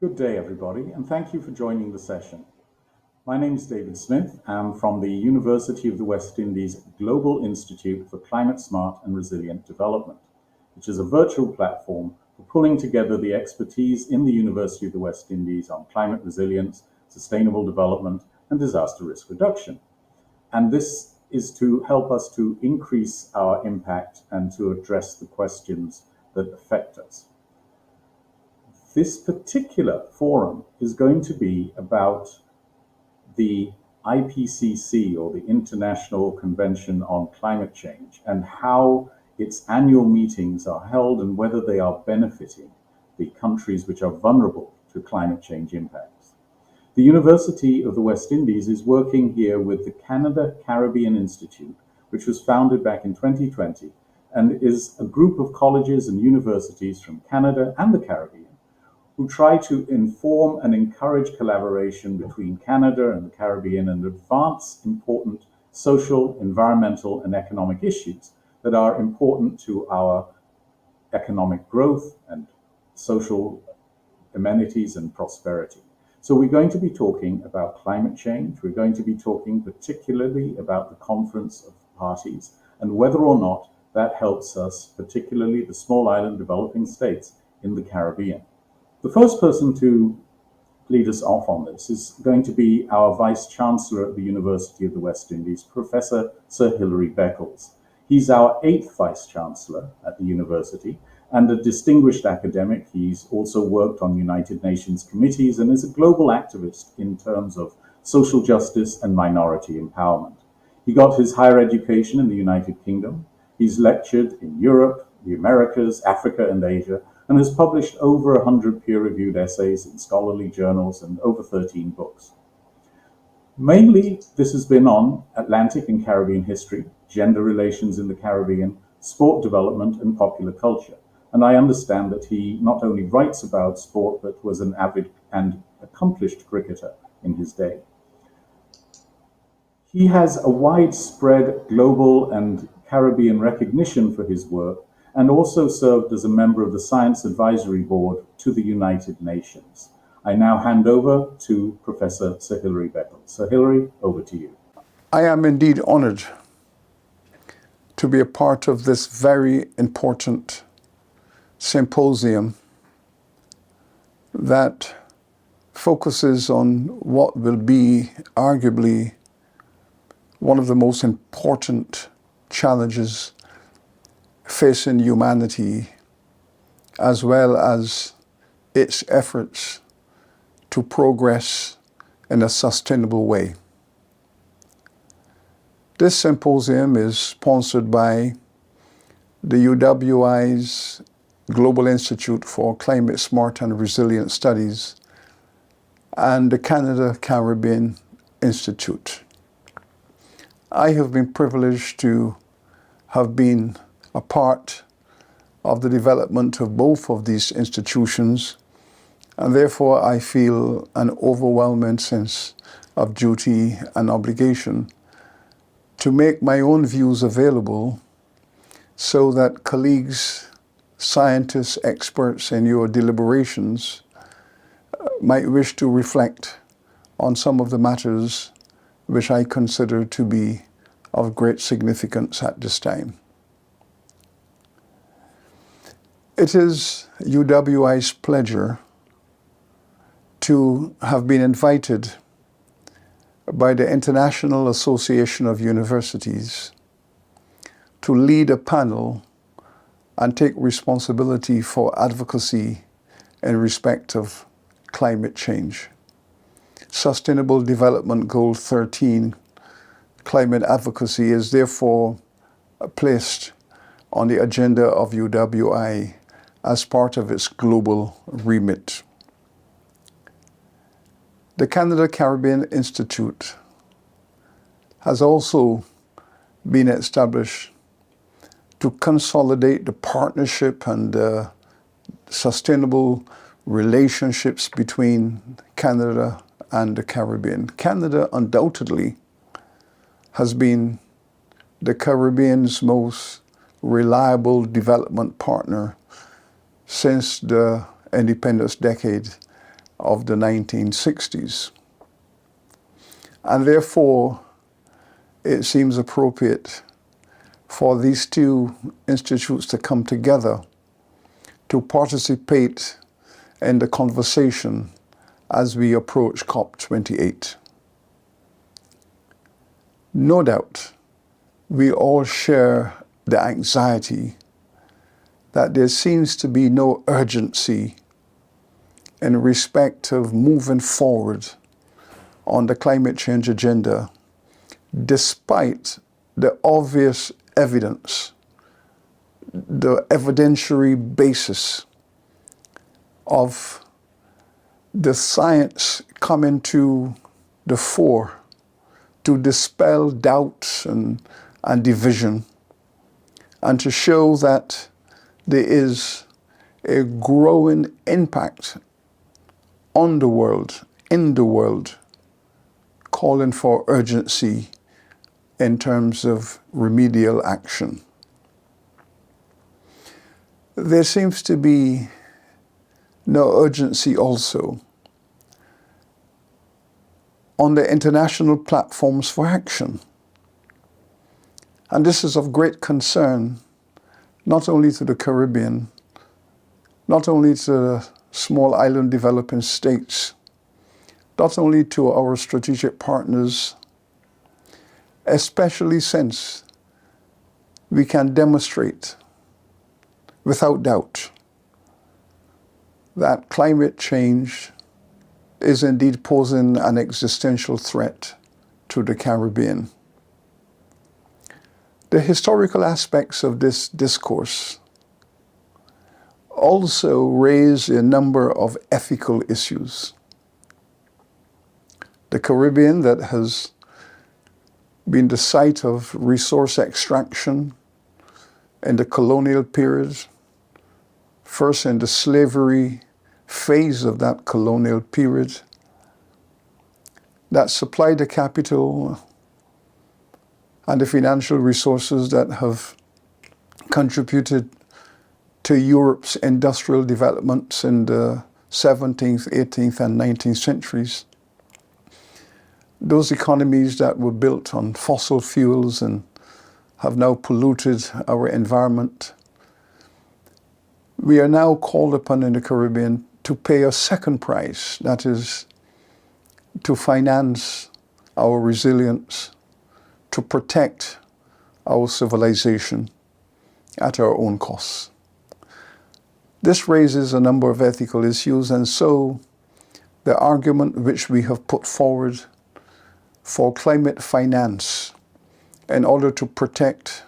Good day, everybody, and thank you for joining the session. My name is David Smith. I'm from the University of the West Indies Global Institute for Climate Smart and Resilient Development, which is a virtual platform for pulling together the expertise in the University of the West Indies on climate resilience, sustainable development, and disaster risk reduction. And this is to help us to increase our impact and to address the questions that affect us. This particular forum is going to be about the IPCC, or the International Convention on Climate Change, and how its annual meetings are held and whether they are benefiting the countries which are vulnerable to climate change impacts. The University of the West Indies is working here with the Canada Caribbean Institute, which was founded back in 2020 and is a group of colleges and universities from Canada and the Caribbean who try to inform and encourage collaboration between Canada and the Caribbean and advance important social, environmental, and economic issues that are important to our economic growth and social amenities and prosperity. So we're going to be talking about climate change. We're going to be talking particularly about the Conference of Parties and whether or not that helps us, particularly the small island developing states in the Caribbean. The first person to lead us off on this is going to be our Vice Chancellor at the University of the West Indies, Professor Sir Hilary Beckles. He's our 8th Vice Chancellor at the university and a distinguished academic. He's also worked on United Nations committees and is a global activist in terms of social justice and minority empowerment. He got his higher education in the United Kingdom. He's lectured in Europe, the Americas, Africa, and Asia, and has published over 100 peer-reviewed essays in scholarly journals and over 13 books. Mainly, this has been on Atlantic and Caribbean history, gender relations in the Caribbean, sport development, and popular culture. And I understand that he not only writes about sport, but was an avid and accomplished cricketer in his day. He has a widespread global and Caribbean recognition for his work, and also served as a member of the Science Advisory Board to the United Nations. I now hand over to Professor Sir Hilary Beckles. Sir Hilary, over to you. I am indeed honored to be a part of this very important symposium that focuses on what will be arguably one of the most important challenges facing humanity, as well as its efforts to progress in a sustainable way. This symposium is sponsored by the UWI's Global Institute for Climate Smart and Resilient Studies and the Canada Caribbean Institute. I have been privileged to have been a part of the development of both of these institutions, and therefore I feel an overwhelming sense of duty and obligation to make my own views available so that colleagues, scientists, experts in your deliberations might wish to reflect on some of the matters which I consider to be of great significance at this time. It is UWI's pleasure to have been invited by the International Association of Universities to lead a panel and take responsibility for advocacy in respect of climate change. Sustainable Development Goal 13, climate advocacy, is therefore placed on the agenda of UWI as part of its global remit. The Canada Caribbean Institute has also been established to consolidate the partnership and sustainable relationships between Canada and the Caribbean. Canada undoubtedly has been the Caribbean's most reliable development partner since the independence decade, of the 1960s. And therefore, it seems appropriate for these two institutes to come together to participate in the conversation as we approach COP28. No doubt, we all share the anxiety that there seems to be no urgency in respect of moving forward on the climate change agenda, despite the obvious evidence, the evidentiary basis of the science coming to the fore to dispel doubt and division, and to show that there is a growing impact on the world, in the world, calling for urgency in terms of remedial action. There seems to be no urgency also on the international platforms for action. And this is of great concern, not only to the Caribbean, not only to the small island developing states, not only to our strategic partners, especially since we can demonstrate without doubt that climate change is indeed posing an existential threat to the Caribbean. The historical aspects of this discourse also raise a number of ethical issues. The Caribbean, that has been the site of resource extraction in the colonial period, first in the slavery phase of that colonial period, that supplied the capital and the financial resources that have contributed to Europe's industrial developments in the 17th, 18th, and 19th centuries. Those economies that were built on fossil fuels and have now polluted our environment. We are now called upon in the Caribbean to pay a second price, that is, to finance our resilience, to protect our civilization at our own costs. This raises a number of ethical issues, and so the argument which we have put forward for climate finance in order to protect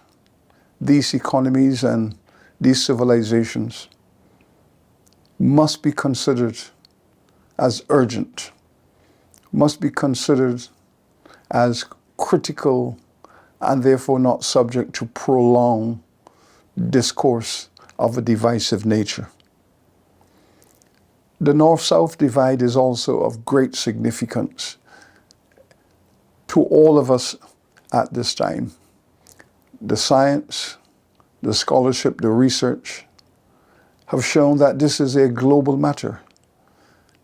these economies and these civilizations must be considered as urgent, must be considered as critical, and therefore not subject to prolonged discourse of a divisive nature. The North-South divide is also of great significance to all of us at this time. The science, the scholarship, the research have shown that this is a global matter.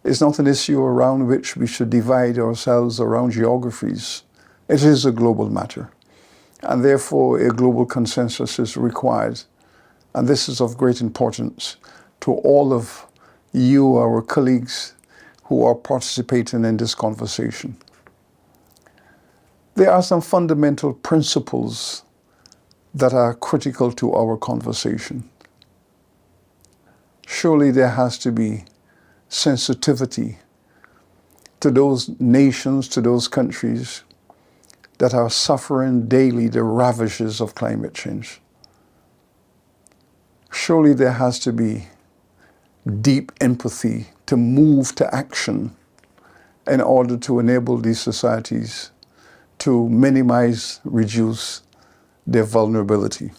It's not an issue around which we should divide ourselves around geographies. It is a global matter, and therefore a global consensus is required. And this is of great importance to all of you, our colleagues, who are participating in this conversation. There are some fundamental principles that are critical to our conversation. Surely there has to be sensitivity to those nations, to those countries that are suffering daily the ravages of climate change. Surely there has to be deep empathy to move to action in order to enable these societies to minimize, reduce their vulnerability.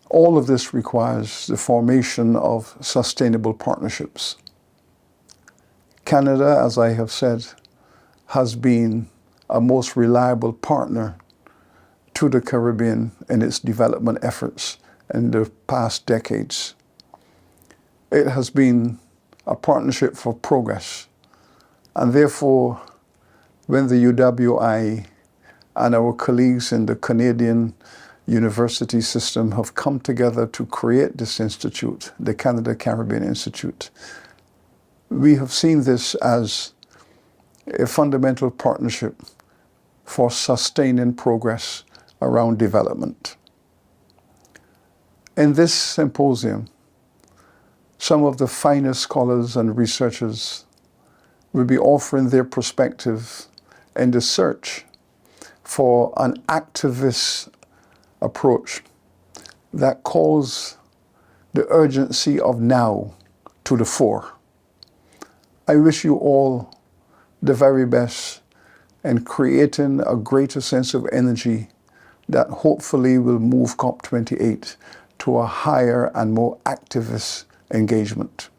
All of this requires the formation of sustainable partnerships. Canada, as I have said, has been a most reliable partner to the Caribbean in its development efforts in the past decades. It has been a partnership for progress. And therefore, when the UWI and our colleagues in the Canadian university system have come together to create this institute, the Canada Caribbean Institute, we have seen this as a fundamental partnership for sustaining progress around development. In this symposium, some of the finest scholars and researchers will be offering their perspective in the search for an activist approach that calls the urgency of now to the fore. I wish you all the very best in creating a greater sense of energy that hopefully will move COP28 to a higher and more activist engagement.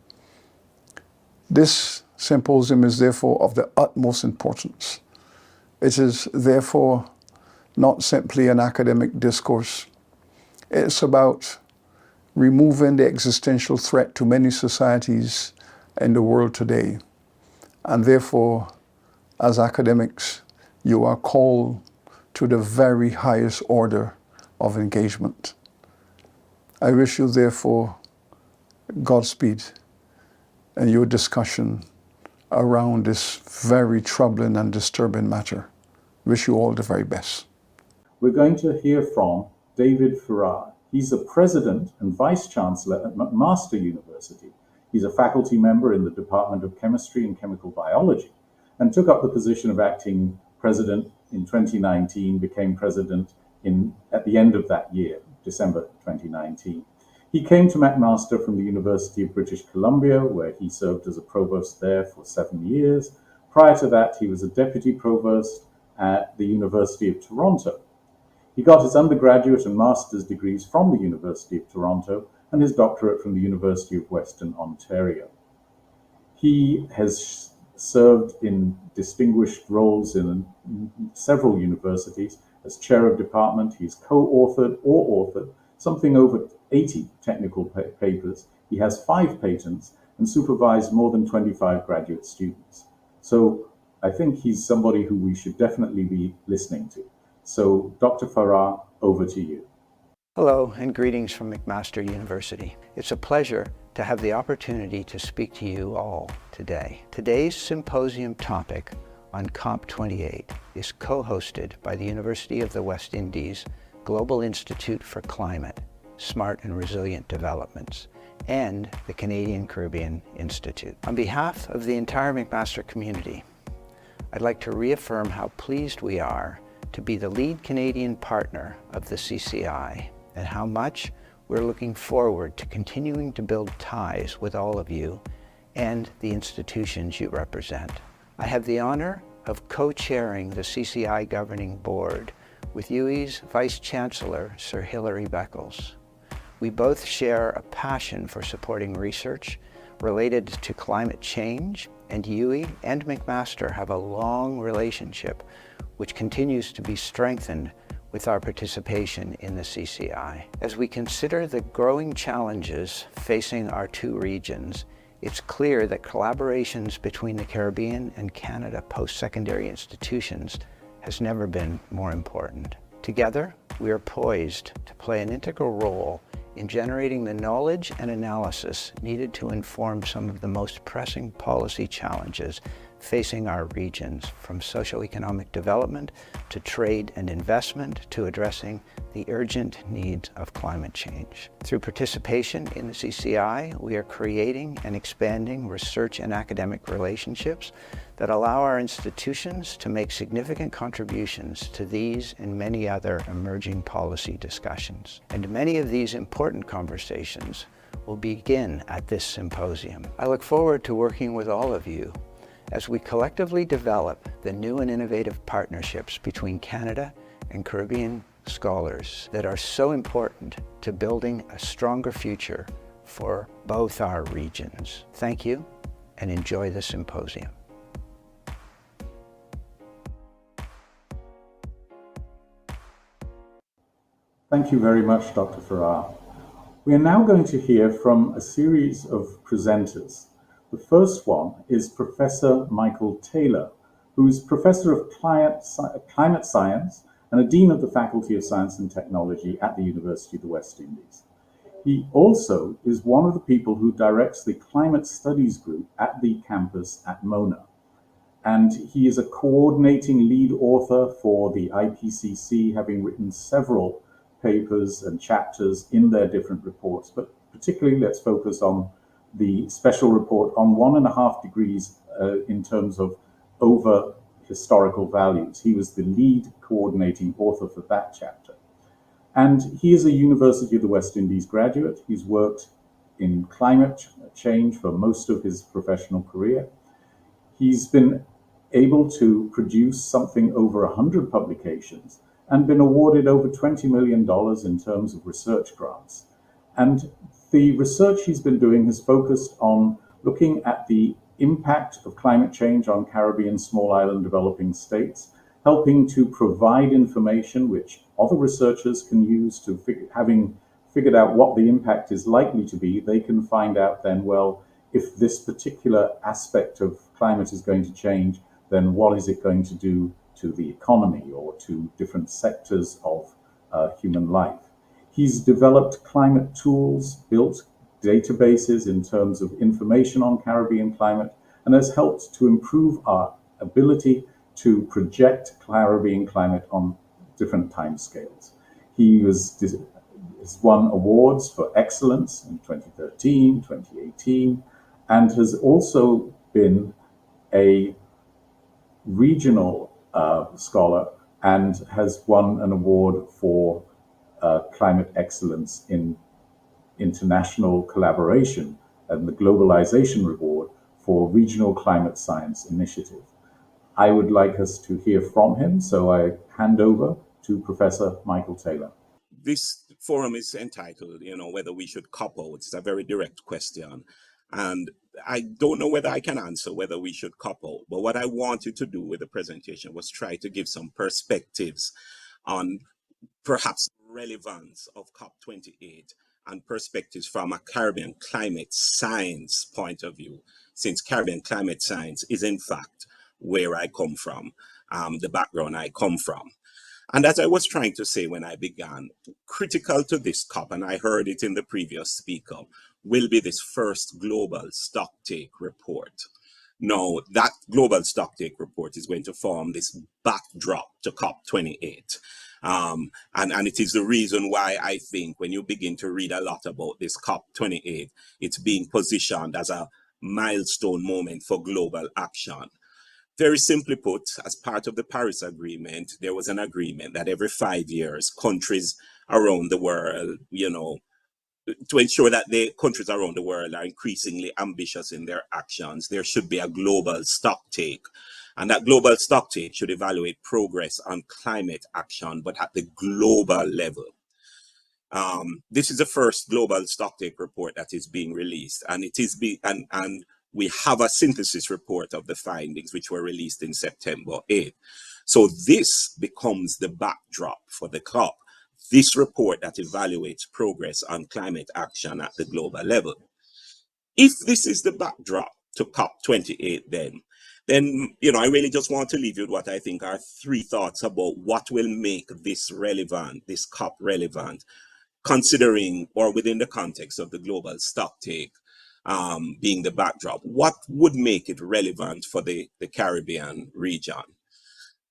This symposium is therefore of the utmost importance. It is therefore not simply an academic discourse. It's about removing the existential threat to many societies in the world today. And therefore, as academics, you are called to the very highest order of engagement. I wish you therefore Godspeed in your discussion around this very troubling and disturbing matter. Wish you all the very best. We're going to hear from David Farrar. He's the President and Vice Chancellor at McMaster University. He's a faculty member in the Department of Chemistry and Chemical Biology and took up the position of acting president in 2019, became president at the end of that year, December 2019. He came to McMaster from the University of British Columbia, where he served as a provost there for 7 years. Prior to that, he was a deputy provost at the University of Toronto. He got his undergraduate and master's degrees from the University of Toronto and his doctorate from the University of Western Ontario. He has served in distinguished roles in several universities. As chair of department, he's co-authored or authored something over 80 technical papers. He has 5 patents and supervised more than 25 graduate students. So I think he's somebody who we should definitely be listening to. So Dr. Farrar, over to you. Hello and greetings from McMaster University. It's a pleasure to have the opportunity to speak to you all today. Today's symposium topic on COP28 is co-hosted by the University of the West Indies Global Institute for Climate, Smart and Resilient Developments, and the Canadian Caribbean Institute. On behalf of the entire McMaster community, I'd like to reaffirm how pleased we are to be the lead Canadian partner of the CCI and how much we're looking forward to continuing to build ties with all of you and the institutions you represent. I have the honor of co-chairing the CCI Governing Board with UWI's Vice Chancellor, Sir Hilary Beckles. We both share a passion for supporting research related to climate change, and UWI and McMaster have a long relationship which continues to be strengthened with our participation in the CCI. As we consider the growing challenges facing our two regions, it's clear that collaborations between the Caribbean and Canada post-secondary institutions has never been more important. Together, we are poised to play an integral role in generating the knowledge and analysis needed to inform some of the most pressing policy challenges facing our regions, from socioeconomic development to trade and investment to addressing the urgent needs of climate change. Through participation in the CCI, we are creating and expanding research and academic relationships that allow our institutions to make significant contributions to these and many other emerging policy discussions. And many of these important conversations will begin at this symposium. I look forward to working with all of you as we collectively develop the new and innovative partnerships between Canada and Caribbean scholars that are so important to building a stronger future for both our regions. Thank you and enjoy the symposium. Thank you very much, Dr. Farrar. We are now going to hear from a series of presenters. The The first one is Professor Michael Taylor, who is Professor of Climate Science and a Dean of the Faculty of Science and Technology at the University of the West Indies. He also is one of the people who directs the Climate Studies Group at the campus at Mona. And he is a coordinating lead author for the IPCC, having written several papers and chapters in their different reports. But particularly, let's focus on the special report on 1.5 degrees in terms of over historical values. He was the lead coordinating author for that chapter. And he is a University of the West Indies graduate. He's worked in climate change for most of his professional career. He's been able to produce something over 100 publications and been awarded over $20 million in terms of research grants. And the research he's been doing has focused on looking at the impact of climate change on Caribbean small island developing states, helping to provide information which other researchers can use to, having figured out what the impact is likely to be, they can find out then, well, if this particular aspect of climate is going to change, then what is it going to do to the economy or to different sectors of human life? He's developed climate tools, built databases in terms of information on Caribbean climate, and has helped to improve our ability to project Caribbean climate on different timescales. He has won awards for excellence in 2013, 2018, and has also been a regional scholar and has won an award for climate excellence in international collaboration and the Globalization Reward for Regional Climate Science Initiative. I would like us to hear from him, so I hand over to Professor Michael Taylor. This forum is entitled, whether we should cop out. It's a very direct question. And I don't know whether I can answer whether we should cop out. But what I wanted to do with the presentation was try to give some perspectives on perhaps relevance of COP28 and perspectives from a Caribbean climate science point of view, since Caribbean climate science is in fact where I come from, the background I come from. And as I was trying to say when I began, critical to this COP, and I heard it in the previous speaker, will be this first global stocktake report. Now, that global stocktake report is going to form this backdrop to COP28. And it is the reason why I think when you begin to read a lot about this COP28, it's being positioned as a milestone moment for global action. Very simply put, as part of the Paris Agreement, there was an agreement that every 5 years, countries around the world, to ensure that the countries around the world are increasingly ambitious in their actions, there should be a global stocktake. And that global stocktake should evaluate progress on climate action, but at the global level. This is the first global stocktake report that is being released, and and we have a synthesis report of the findings which were released in September 8th. So this becomes the backdrop for the COP. This report that evaluates progress on climate action at the global level. If this is the backdrop to COP28 then, I really just want to leave you with what I think are 3 thoughts about what will make this relevant, this COP relevant, considering or within the context of the global stocktake being the backdrop. What would make it relevant for the Caribbean region?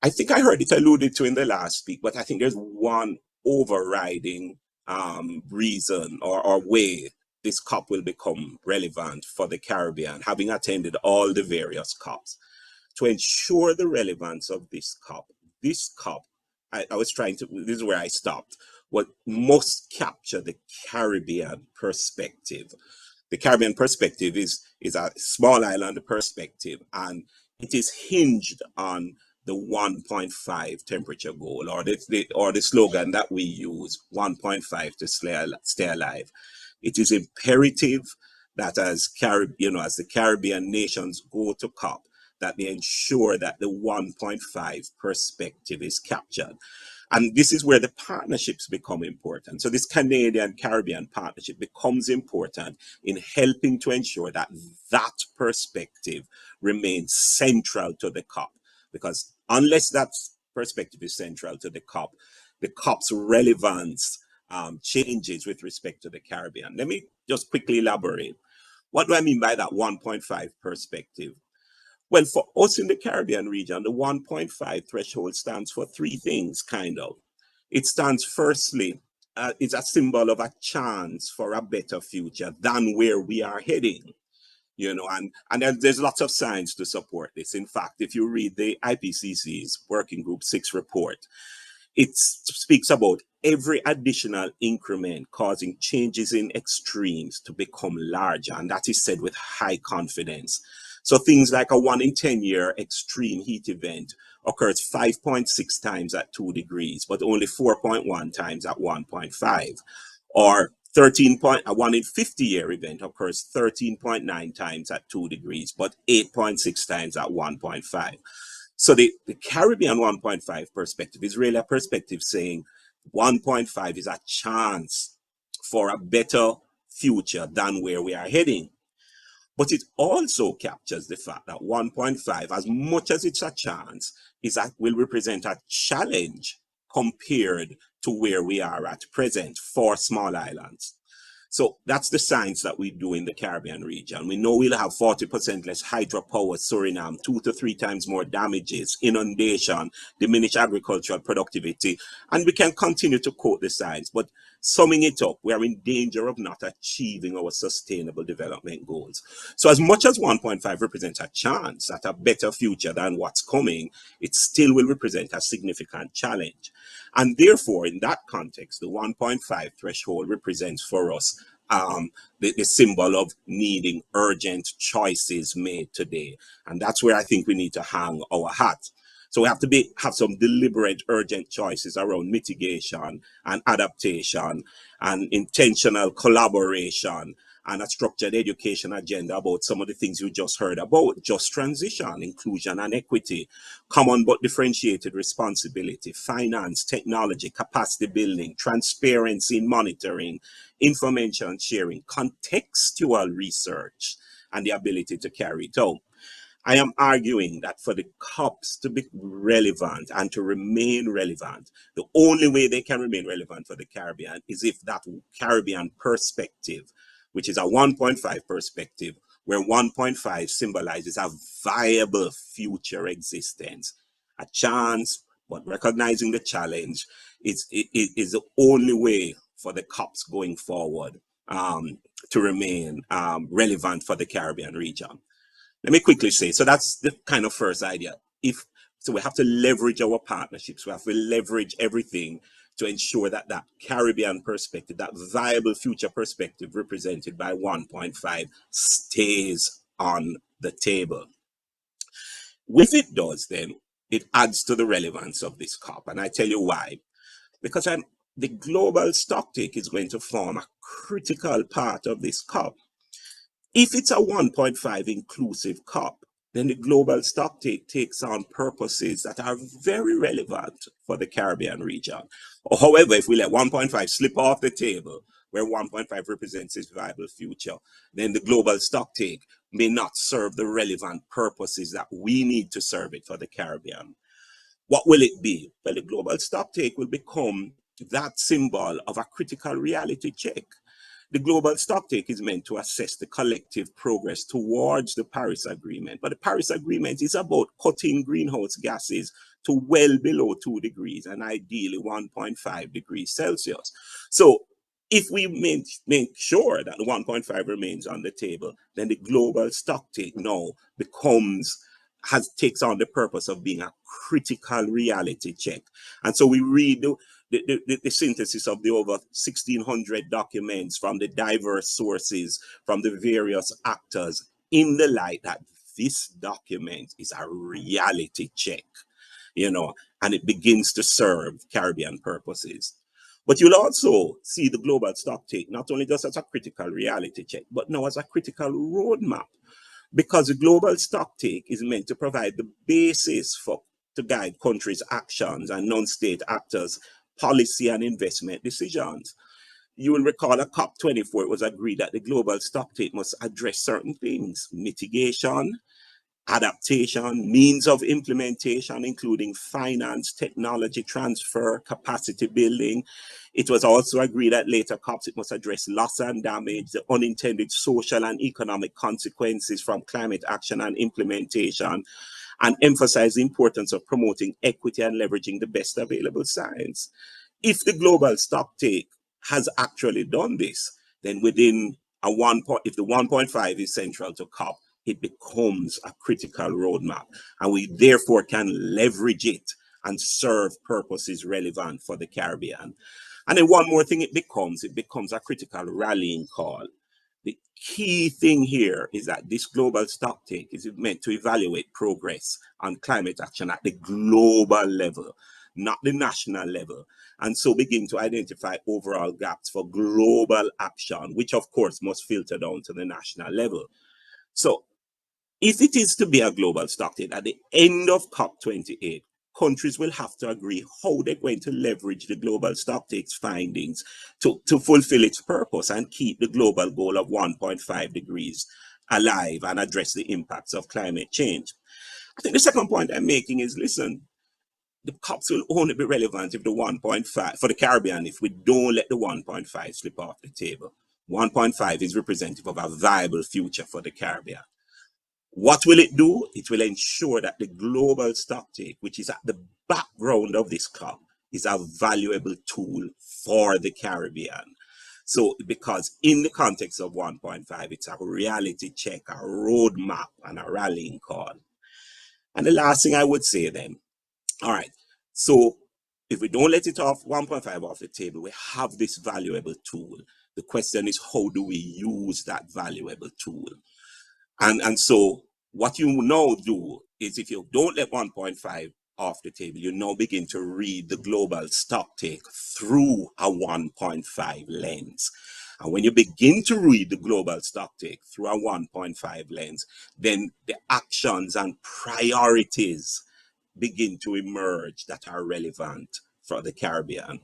I think I heard it alluded to in the last speak, but I think there's one overriding reason or way this COP will become relevant for the Caribbean, having attended all the various COPs. To ensure the relevance of this COP, I was trying to, this is where I stopped, what must capture the Caribbean perspective. The Caribbean perspective is a small island perspective, and it is hinged on the 1.5 temperature goal, or the slogan that we use, 1.5 to stay alive. It is imperative that as the Caribbean nations go to COP, that they ensure that the 1.5 perspective is captured. And this is where the partnerships become important. So this Canadian-Caribbean partnership becomes important in helping to ensure that that perspective remains central to the COP. Because unless that perspective is central to the COP's relevance changes with respect to the Caribbean. Let me just quickly elaborate. What do I mean by that 1.5 perspective? Well, for us in the Caribbean region, the 1.5 threshold stands for three things, kind of. It stands firstly, it's a symbol of a chance for a better future than where we are heading. And there's lots of science to support this. In fact, if you read the IPCC's Working Group 6 report, it speaks about every additional increment causing changes in extremes to become larger, and that is said with high confidence. So things like a 1 in 10 year extreme heat event occurs 5.6 times at 2 degrees, but only 4.1 times at 1.5. Or a 1 in 50 year event occurs 13.9 times at 2 degrees, but 8.6 times at 1.5. So the Caribbean 1.5 perspective is really a perspective saying 1.5 is a chance for a better future than where we are heading. But it also captures the fact that 1.5, as much as it's a chance, will represent a challenge compared to where we are at present for small islands. So that's the science that we do in the Caribbean region. We know we'll have 40% less hydropower, Suriname, 2 to 3 times more damages, inundation, diminished agricultural productivity, and we can continue to quote the science. But summing it up, we are in danger of not achieving our sustainable development goals. So as much as 1.5 represents a chance at a better future than what's coming, it still will represent a significant challenge. And therefore, in that context, the 1.5 threshold represents for us the symbol of needing urgent choices made today. And that's where I think we need to hang our hat. So we have to have some deliberate, urgent choices around mitigation and adaptation and intentional collaboration and a structured education agenda about some of the things you just heard about: just transition, inclusion and equity, common but differentiated responsibility, finance, technology, capacity building, transparency in monitoring, information sharing, contextual research, and the ability to carry it out. I am arguing that for the COPs to be relevant and to remain relevant, the only way they can remain relevant for the Caribbean is if that Caribbean perspective, which is a 1.5 perspective, where 1.5 symbolizes a viable future existence, a chance, but recognizing the challenge is the only way for the COPs going forward to remain relevant for the Caribbean region. Let me quickly say, so that's the kind of first idea. So we have to leverage our partnerships. We have to leverage everything to ensure that that Caribbean perspective, that viable future perspective represented by 1.5 stays on the table. If it does, then it adds to the relevance of this COP. And I tell you why. Because the global stocktake is going to form a critical part of this COP. If it's a 1.5 inclusive COP, then the global stocktake takes on purposes that are very relevant for the Caribbean region. Or however, if we let 1.5 slip off the table, where 1.5 represents its viable future, then the global stocktake may not serve the relevant purposes that we need to serve it for the Caribbean. What will it be? Well, the global stocktake will become that symbol of a critical reality check. The global stocktake is meant to assess the collective progress towards the Paris Agreement. But the Paris Agreement is about cutting greenhouse gases to well below 2 degrees and ideally 1.5 degrees Celsius. So if we make sure that 1.5 remains on the table, then the global stocktake now takes on the purpose of being a critical reality check. And so we read the synthesis of the over 1,600 documents from the diverse sources, from the various actors, in the light that this document is a reality check, and it begins to serve Caribbean purposes. But you'll also see the global stocktake not only just as a critical reality check, but now as a critical roadmap, because the global stocktake is meant to provide the basis for to guide countries' actions and non-state actors' policy and investment decisions. You will recall at COP24, it was agreed that the global stocktake must address certain things: mitigation, adaptation, means of implementation, including finance, technology transfer, capacity building. It was also agreed at later COPs it must address loss and damage, the unintended social and economic consequences from climate action and implementation, and emphasize the importance of promoting equity and leveraging the best available science. If the global stocktake has actually done this, then within if the 1.5 is central to COP, it becomes a critical roadmap, and we therefore can leverage it and serve purposes relevant for the Caribbean. And then one more thing it becomes a critical rallying call. The key thing here is that this global stocktake is meant to evaluate progress on climate action at the global level, not the national level, and so begin to identify overall gaps for global action, which of course must filter down to the national level. So if it is to be a global stocktake at the end of COP28, countries will have to agree how they're going to leverage the global stocktake's findings to fulfill its purpose and keep the global goal of 1.5 degrees alive and address the impacts of climate change. I think the second point I'm making is, listen, the COPs will only be relevant if the 1.5, for the Caribbean, if we don't let the 1.5 slip off the table. 1.5 is representative of a viable future for the Caribbean. What will it do? It will ensure that the global stocktake, which is at the background of this COP, is a valuable tool for the Caribbean. So, because in the context of 1.5, it's a reality check, a roadmap, and a rallying call. And the last thing I would say then, all right, so if we don't let it off 1.5 off the table, we have this valuable tool. The question is, how do we use that valuable tool? And so what you now do is, if you don't let 1.5 off the table, you now begin to read the global stocktake through a 1.5 lens. And when you begin to read the global stocktake through a 1.5 lens, then the actions and priorities begin to emerge that are relevant for the Caribbean.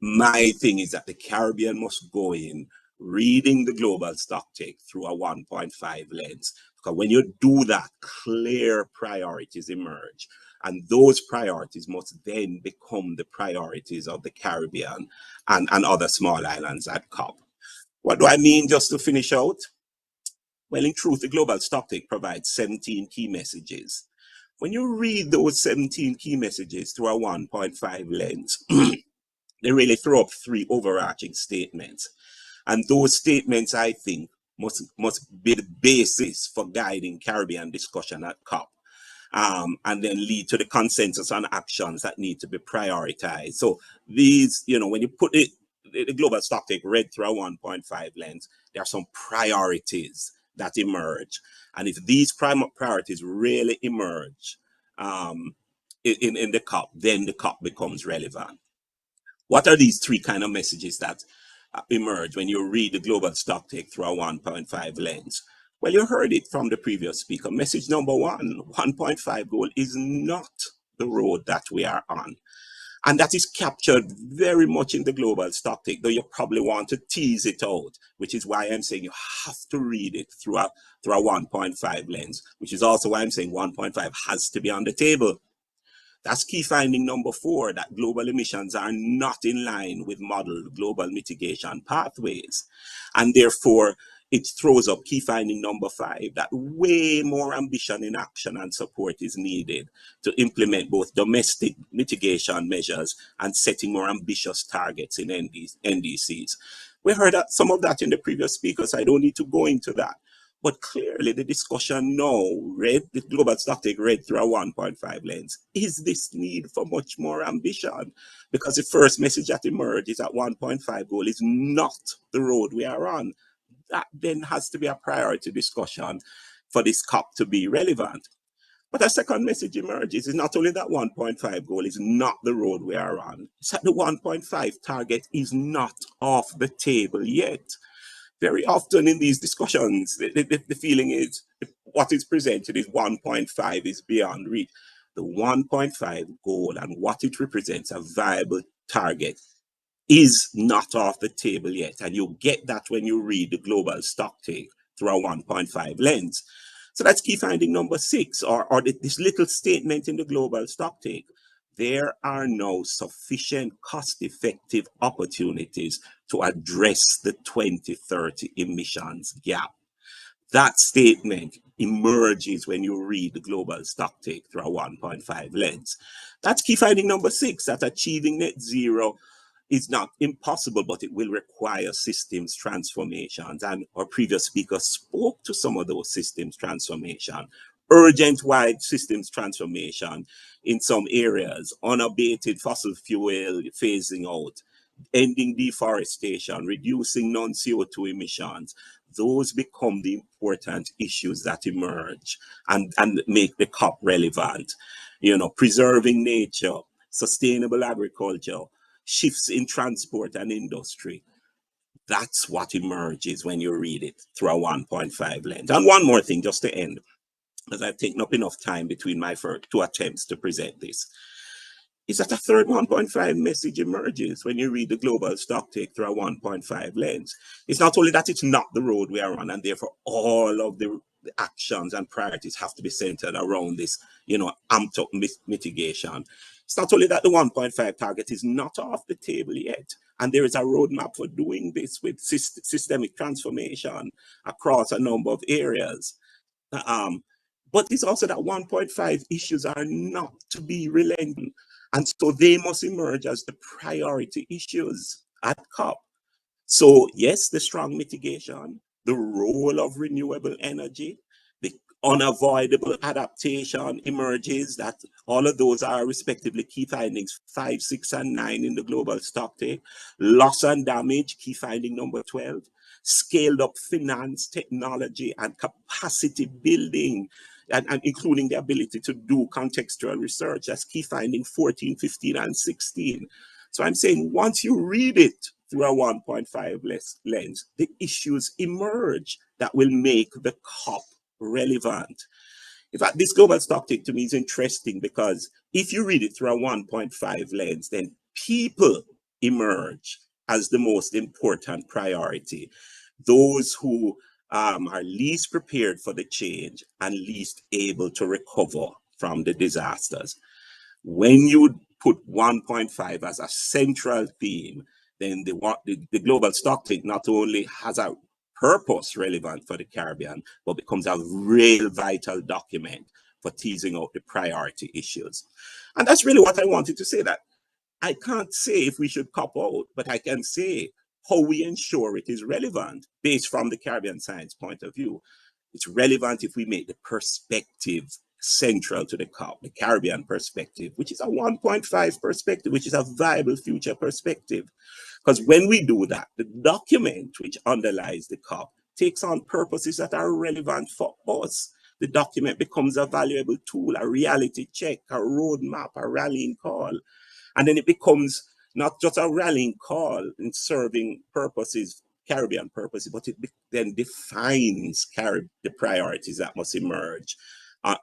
My thing is that the Caribbean must go in reading the global stocktake through a 1.5 lens. Because when you do that, clear priorities emerge. And those priorities must then become the priorities of the Caribbean and other small islands at COP. What do I mean, just to finish out? Well, in truth, the global stocktake provides 17 key messages. When you read those 17 key messages through a 1.5 lens, they really throw up three overarching statements. And those statements, I think, must be the basis for guiding Caribbean discussion at COP, and then lead to the consensus on actions that need to be prioritized. So these, when you put the global stocktake read through a 1.5 lens, there are some priorities that emerge. And if these priorities really emerge in the COP, then the COP becomes relevant. What are these three kind of messages that emerge when you read the global stocktake through a 1.5 lens? Well, you heard it from the previous speaker. Message number one, 1.5 goal is not the road that we are on. And that is captured very much in the global stocktake, though you probably want to tease it out, which is why I'm saying you have to read it through a 1.5 lens, which is also why I'm saying 1.5 has to be on the table. That's key finding number 4, that global emissions are not in line with modeled global mitigation pathways. And therefore, it throws up key finding number 5, that way more ambition in action and support is needed to implement both domestic mitigation measures and setting more ambitious targets in NDCs. We heard some of that in the previous speakers. I don't need to go into that. But clearly the discussion now, the global stocktake read through a 1.5 lens, is this need for much more ambition? Because the first message that emerges at 1.5 goal is not the road we are on. That then has to be a priority discussion for this COP to be relevant. But a second message emerges is not only that 1.5 goal is not the road we are on, it's that the 1.5 target is not off the table yet. Very often in these discussions, the feeling is what is presented is 1.5 is beyond reach. the 1.5 goal and what it represents, a viable target, is not off the table yet. And you get that when you read the global stocktake through a 1.5 lens. So that's key finding number 6, or this little statement in the global stocktake. There are no sufficient cost-effective opportunities to address the 2030 emissions gap. That statement emerges when you read the global stocktake through a 1.5 lens. That's key finding number 6, that achieving net zero is not impossible, but it will require systems transformations. And our previous speaker spoke to some of those systems transformation, urgent wide systems transformation in some areas, unabated fossil fuel phasing out, ending deforestation, reducing non-CO2 emissions. Those become the important issues that emerge and make the COP relevant. Preserving nature, sustainable agriculture, shifts in transport and industry. That's what emerges when you read it through a 1.5 lens. And one more thing, just to end, because I've taken up enough time between my first 2 attempts to present this, is that a third 1.5 message emerges when you read the global stocktake through a 1.5 lens. It's not only that it's not the road we are on, and therefore all of the actions and priorities have to be centered around this, amped up mitigation. It's not only that the 1.5 target is not off the table yet, and there is a roadmap for doing this with systemic transformation across a number of areas. But it's also that 1.5 issues are not to be relenting. And so they must emerge as the priority issues at COP. So yes, the strong mitigation, the role of renewable energy, the unavoidable adaptation emerges, that all of those are respectively key findings 5, 6, and 9 in the global stocktake. Loss and damage, key finding number 12. Scaled up finance, technology, and capacity building, and including the ability to do contextual research. That's key finding 14, 15, and 16. So I'm saying once you read it through a 1.5 lens, the issues emerge that will make the COP relevant. In fact, this global stocktake to me is interesting because if you read it through a 1.5 lens, then people emerge as the most important priority. Those who are least prepared for the change and least able to recover from the disasters. When you put 1.5 as a central theme, then the global stocktake not only has a purpose relevant for the Caribbean, but becomes a real vital document for teasing out the priority issues. And that's really what I wanted to say, that I can't say if we should COP out, but I can say how we ensure it is relevant based from the Caribbean science point of view. It's relevant if we make the perspective central to the COP, the Caribbean perspective, which is a 1.5 perspective, which is a viable future perspective. Because when we do that, the document which underlies the COP takes on purposes that are relevant for us. The document becomes a valuable tool, a reality check, a roadmap, a rallying call. And then it becomes not just a rallying call in serving purposes, Caribbean purposes, but it then defines the priorities that must emerge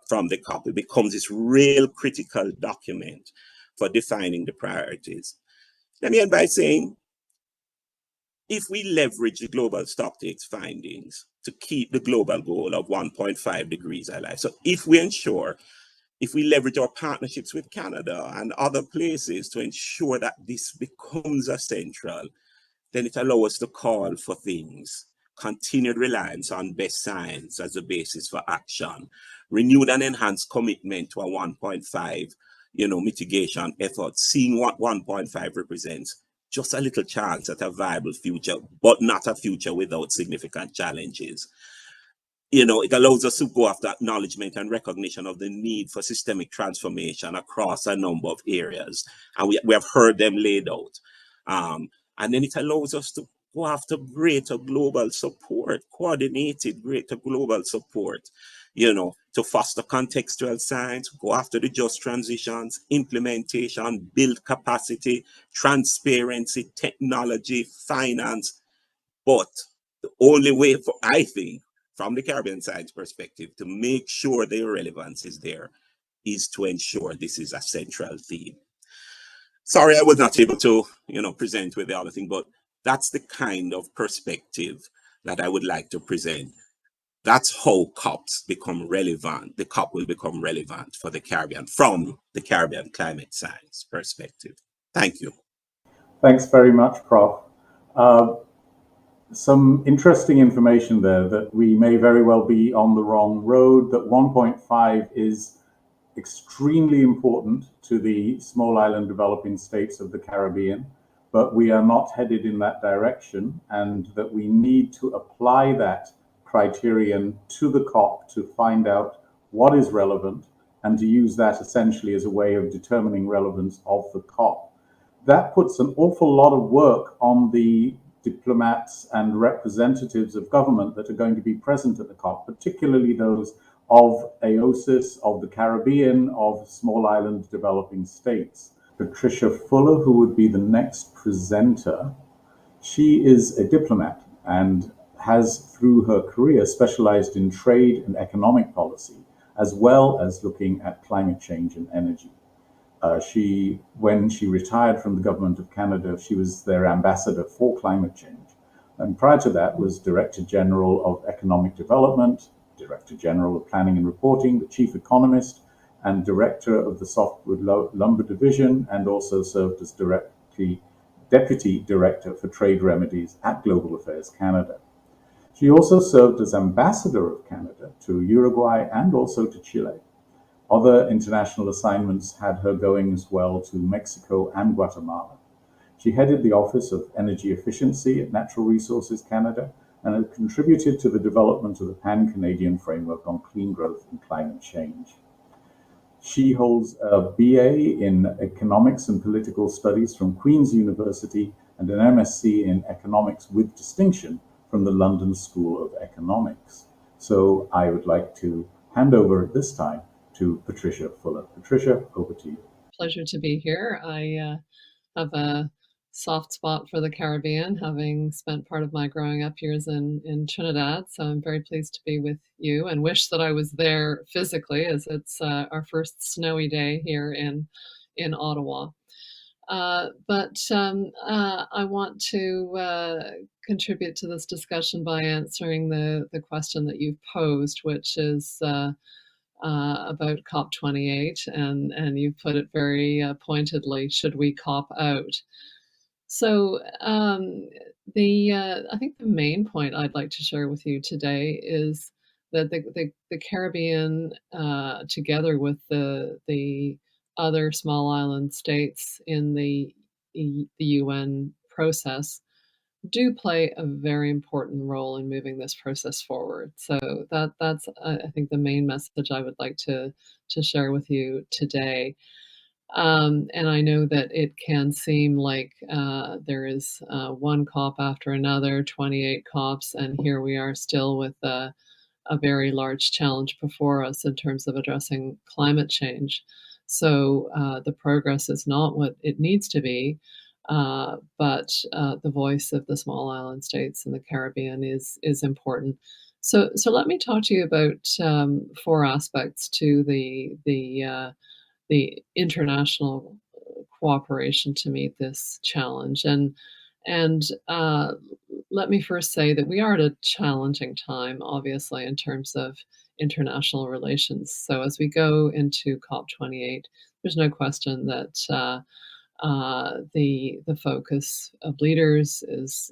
from the COP. It becomes this real critical document for defining the priorities. Let me end by saying, if we leverage the global stocktake's findings to keep the global goal of 1.5 degrees alive, so if we leverage our partnerships with Canada and other places to ensure that this becomes essential, then it allows us to call for things. Continued reliance on best science as a basis for action, renewed and enhanced commitment to a 1.5 mitigation effort, seeing what 1.5 represents, just a little chance at a viable future, but not a future without significant challenges. It allows us to go after acknowledgement and recognition of the need for systemic transformation across a number of areas. And we have heard them laid out. And then it allows us to go after greater global support, coordinated greater global support, to foster contextual science, go after the just transitions, implementation, build capacity, transparency, technology, finance. But the only way I think, from the Caribbean science perspective, to make sure their relevance is there, is to ensure this is a central theme. Sorry, I was not able to, present with the other thing, but that's the kind of perspective that I would like to present. That's how COPs become relevant. The COP will become relevant for the Caribbean from the Caribbean climate science perspective. Thank you. Thanks very much, Prof. Some interesting information there that we may very well be on the wrong road, that 1.5 is extremely important to the small island developing states of the Caribbean, but we are not headed in that direction, and that we need to apply that criterion to the COP to find out what is relevant and to use that essentially as a way of determining relevance of the COP. That puts an awful lot of work on the diplomats and representatives of government that are going to be present at the COP, particularly those of AOSIS, of the Caribbean, of small island developing states. Patricia Fuller, who would be the next presenter, she is a diplomat and has, through her career, specialized in trade and economic policy, as well as looking at climate change and energy. When she retired from the government of Canada, she was their ambassador for climate change. And prior to that was Director General of Economic Development, Director General of Planning and Reporting, the Chief Economist, and Director of the Softwood Lumber Division, and also served as Deputy Director for Trade Remedies at Global Affairs Canada. She also served as Ambassador of Canada to Uruguay and also to Chile. Other international assignments had her going as well to Mexico and Guatemala. She headed the Office of Energy Efficiency at Natural Resources Canada and had contributed to the development of the Pan-Canadian Framework on Clean Growth and Climate Change. She holds a BA in Economics and Political Studies from Queen's University and an MSc in Economics with distinction from the London School of Economics. So I would like to hand over at this time to Patricia Fuller. Patricia, over to you. Pleasure to be here. I have a soft spot for the Caribbean, having spent part of my growing up years in Trinidad. So I'm very pleased to be with you and wish that I was there physically, as it's our first snowy day here in Ottawa. But I want to contribute to this discussion by answering the question that you've posed, which is about COP28, and you put it very pointedly, should we COP out? So I think the main point I'd like to share with you today is that the Caribbean, together with the other small island states in the UN process, do play a very important role in moving this process forward. So that's I think the main message I would like to share with you today. And I know that it can seem like there is one COP after another, 28 COPs, and here we are still with a very large challenge before us in terms of addressing climate change. So the progress is not what it needs to be, but the voice of the small island states in the Caribbean is important. So let me talk to you about four aspects to the international cooperation to meet this challenge. And let me first say that we are at a challenging time, obviously, in terms of international relations. So as we go into COP28, there's no question that the focus of leaders is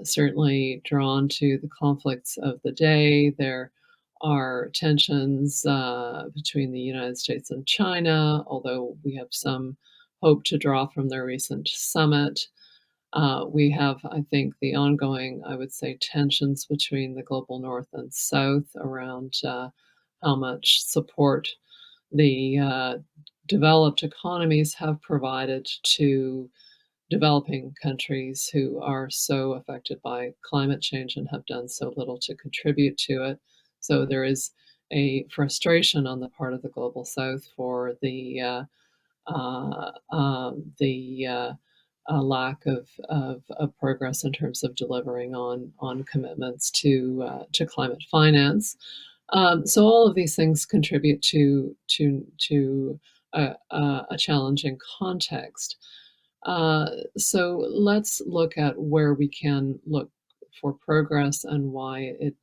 certainly drawn to the conflicts of the day. There are tensions between the United States and China, although we have some hope to draw from their recent summit. We have, I think, the ongoing, I would say, tensions between the global north and south around how much support the developed economies have provided to developing countries who are so affected by climate change and have done so little to contribute to it. So there is a frustration on the part of the global south for the lack of progress in terms of delivering on commitments to climate finance. So all of these things contribute to a challenging context. So let's look at where we can look for progress and why it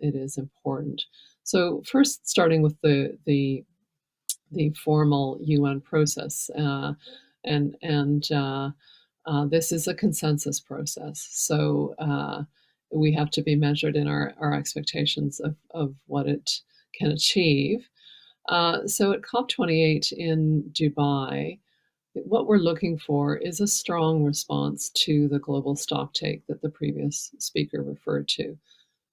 is important. So first, starting with the formal UN process, and this is a consensus process. So we have to be measured in our expectations of what it can achieve. So at COP28 in Dubai, what we're looking for is a strong response to the global stocktake that the previous speaker referred to.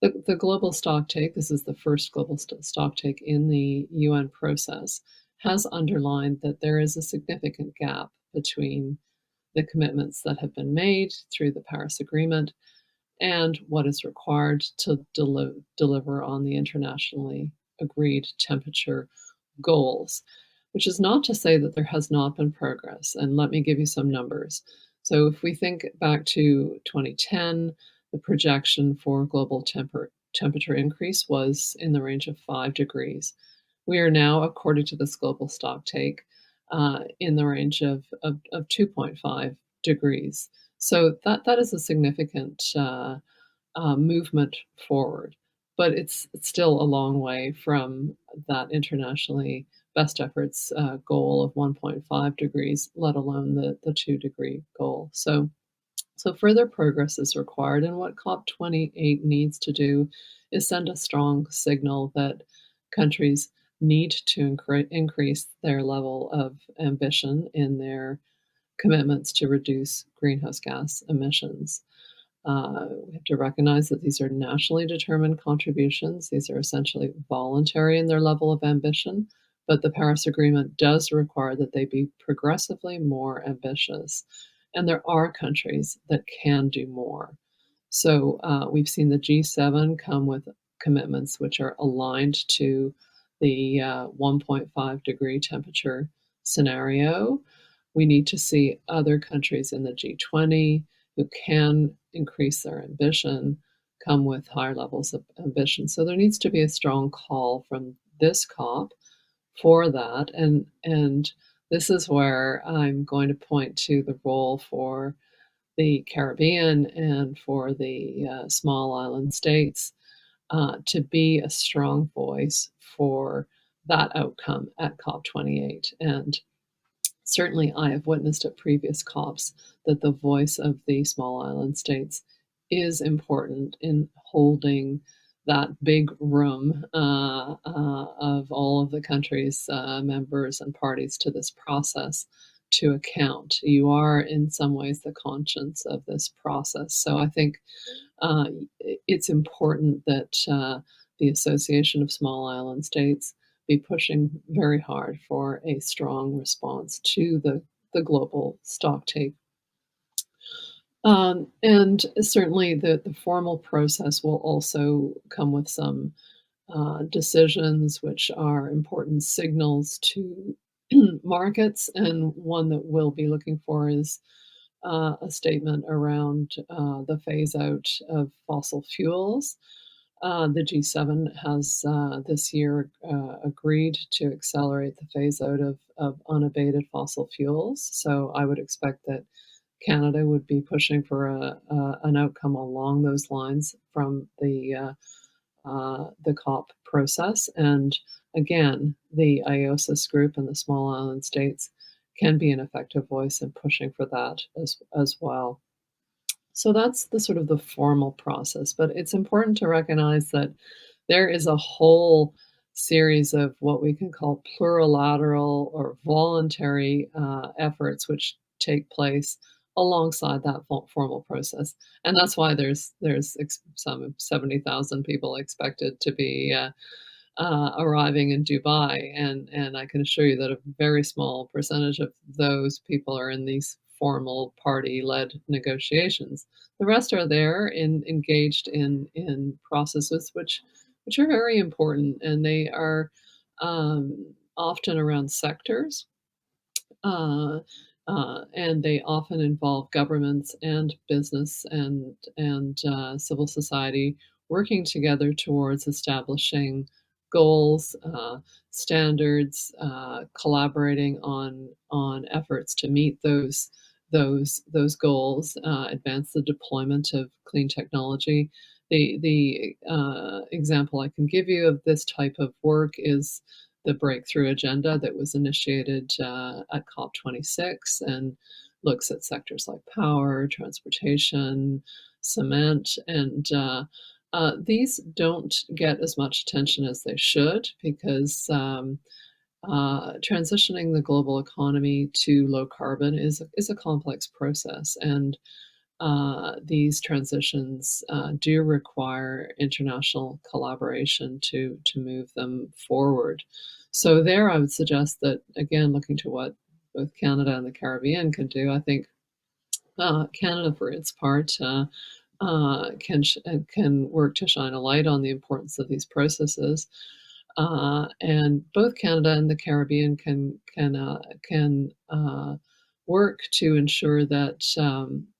The global stocktake, this is the first global stocktake in the UN process, has underlined that there is a significant gap between the commitments that have been made through the Paris Agreement and what is required to deliver on the internationally agreed temperature goals, which is not to say that there has not been progress. And let me give you some numbers. So if we think back to 2010, the projection for global temperature increase was in the range of 5 degrees. We are now, according to this global stocktake, in the range of 2.5 degrees. So that is a significant movement forward, but it's still a long way from that internationally best efforts goal of 1.5 degrees, let alone the 2-degree goal. So further progress is required, and what COP28 needs to do is send a strong signal that countries need to increase their level of ambition in their commitments to reduce greenhouse gas emissions. We have to recognize that these are nationally determined contributions. These are essentially voluntary in their level of ambition, but the Paris Agreement does require that they be progressively more ambitious. And there are countries that can do more. So we've seen the G7 come with commitments which are aligned to the 1.5 degree temperature scenario. We need to see other countries in the G20 who can increase their ambition come with higher levels of ambition. So there needs to be a strong call from this COP for that. And this is where I'm going to point to the role for the Caribbean and for the small island states to be a strong voice for that outcome at COP28. And certainly, I have witnessed at previous COPs that the voice of the small island states is important in holding that big room of all of the countries, members, and parties to this process to account. You are, in some ways, the conscience of this process. So I think it's important that the Association of Small Island States be pushing very hard for a strong response to the global stocktake. And certainly the formal process will also come with some decisions which are important signals to markets. And one that we'll be looking for is a statement around the phase out of fossil fuels. The G7 has this year agreed to accelerate the phase out of unabated fossil fuels. So I would expect that Canada would be pushing for an outcome along those lines from the COP process. And again, the IOSIS group and the small island states can be an effective voice in pushing for that as well. So that's the sort of the formal process, but it's important to recognize that there is a whole series of what we can call plurilateral or voluntary efforts which take place alongside that formal process, and that's why there's some 70,000 people expected to be arriving in Dubai, and I can assure you that a very small percentage of those people are in these formal party-led negotiations. The rest are there engaged in processes which are very important, and they are often around sectors, and they often involve governments and business and civil society working together towards establishing goals, standards, collaborating on efforts to meet those goals, advance the deployment of clean technology. The example I can give you of this type of work is the breakthrough agenda that was initiated at COP26 and looks at sectors like power, transportation, cement, and these don't get as much attention as they should because transitioning the global economy to low carbon is a complex process, and these transitions do require international collaboration to move them forward. So there, I would suggest that again, looking to what both Canada and the Caribbean can do, I think Canada, for its part, can work to shine a light on the importance of these processes. And both Canada and the Caribbean can work to ensure that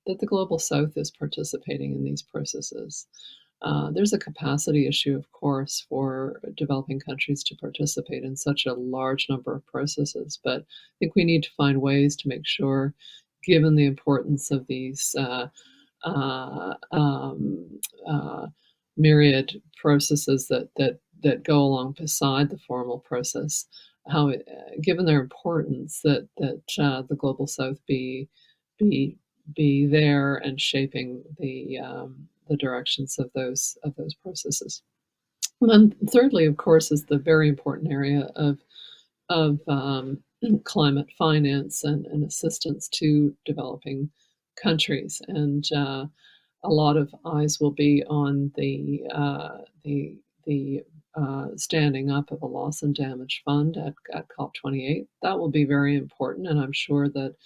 that the global South is participating in these processes. There's a capacity issue, of course, for developing countries to participate in such a large number of processes, but I think we need to find ways to make sure, given the importance of these uh, um, uh, myriad processes that go along beside the formal process, how given their importance, that the global South be be there and shaping the directions of those processes. And then thirdly, of course, is the very important area of climate finance and assistance to developing countries. And a lot of eyes will be on the standing up of a loss and damage fund at COP28. That will be very important, and I'm sure that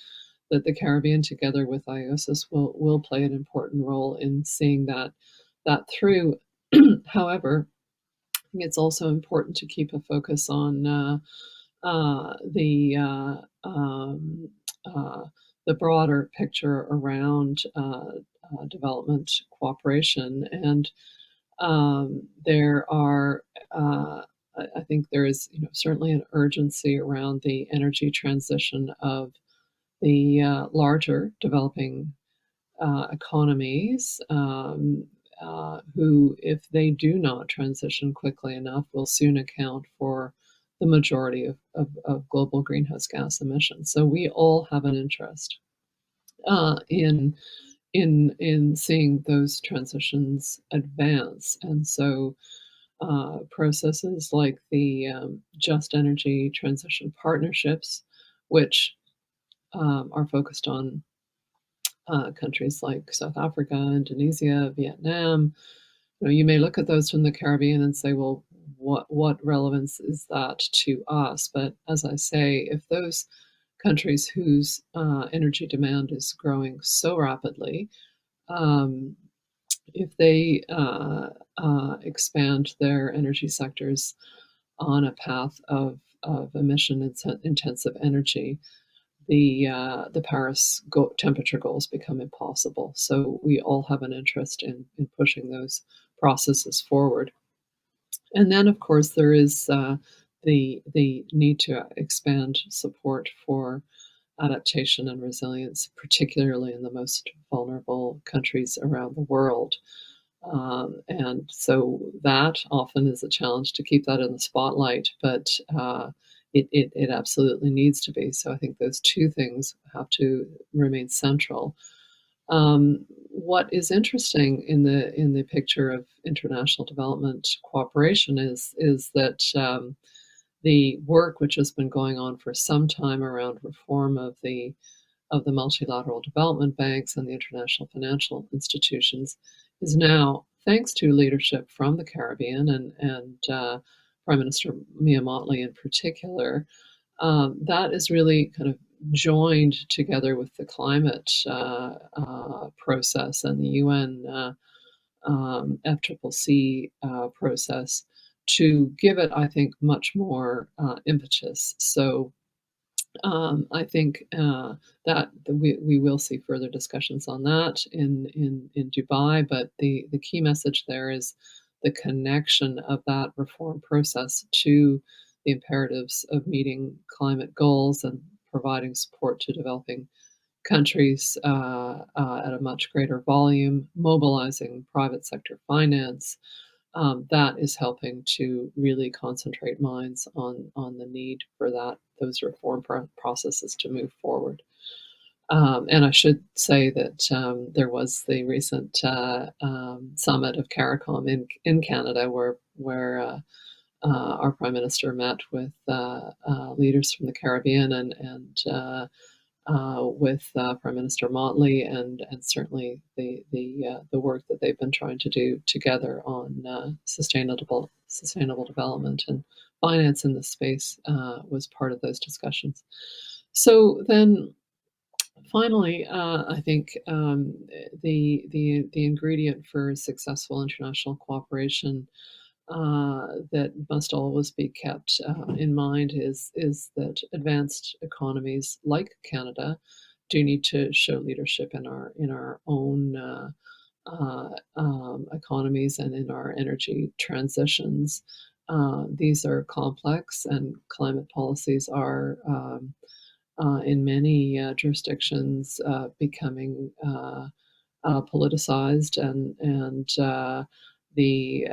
the Caribbean, together with IOSIS, will play an important role in seeing that through. However, I think it's also important to keep a focus on the broader picture around development cooperation. And there are, I think there is, certainly an urgency around the energy transition of the larger developing economies. Who, if they do not transition quickly enough, will soon account for the majority of global greenhouse gas emissions. So we all have an interest in seeing those transitions advance, and so processes like the Just Energy Transition Partnerships, which are focused on countries like South Africa, Indonesia, Vietnam. You may look at those from the Caribbean and say, well, what relevance is that to us? But as I say, if those countries whose energy demand is growing so rapidly, if they expand their energy sectors on a path of emission intensive energy, the Paris temperature goals become impossible. So we all have an interest in pushing those processes forward. And then, of course, there is the need to expand support for adaptation and resilience, particularly in the most vulnerable countries around the world. And so that often is a challenge to keep that in the spotlight, but it absolutely needs to be. So I think those two things have to remain central. What is interesting in the picture of international development cooperation is that the work which has been going on for some time around reform of the multilateral development banks and the international financial institutions is now, thanks to leadership from the Caribbean and Prime Minister Mia Mottley in particular, that is really kind of joined together with the climate process and the UN FCCC process to give it, I think, much more impetus. So I think that we will see further discussions on that in Dubai, but the key message there is the connection of that reform process to the imperatives of meeting climate goals and providing support to developing countries at a much greater volume, mobilizing private sector finance. That is helping to really concentrate minds on the need for those reform processes to move forward. And I should say that there was the recent summit of CARICOM in Canada, where our Prime Minister met with leaders from the Caribbean and with Prime Minister Motley, and certainly the work that they've been trying to do together on sustainable development and finance in this space was part of those discussions. So then, finally, I think the ingredient for successful international cooperation that must always be kept in mind is that advanced economies like Canada do need to show leadership in our own economies and in our energy transitions. These are complex, and climate policies are in many jurisdictions becoming politicized, and the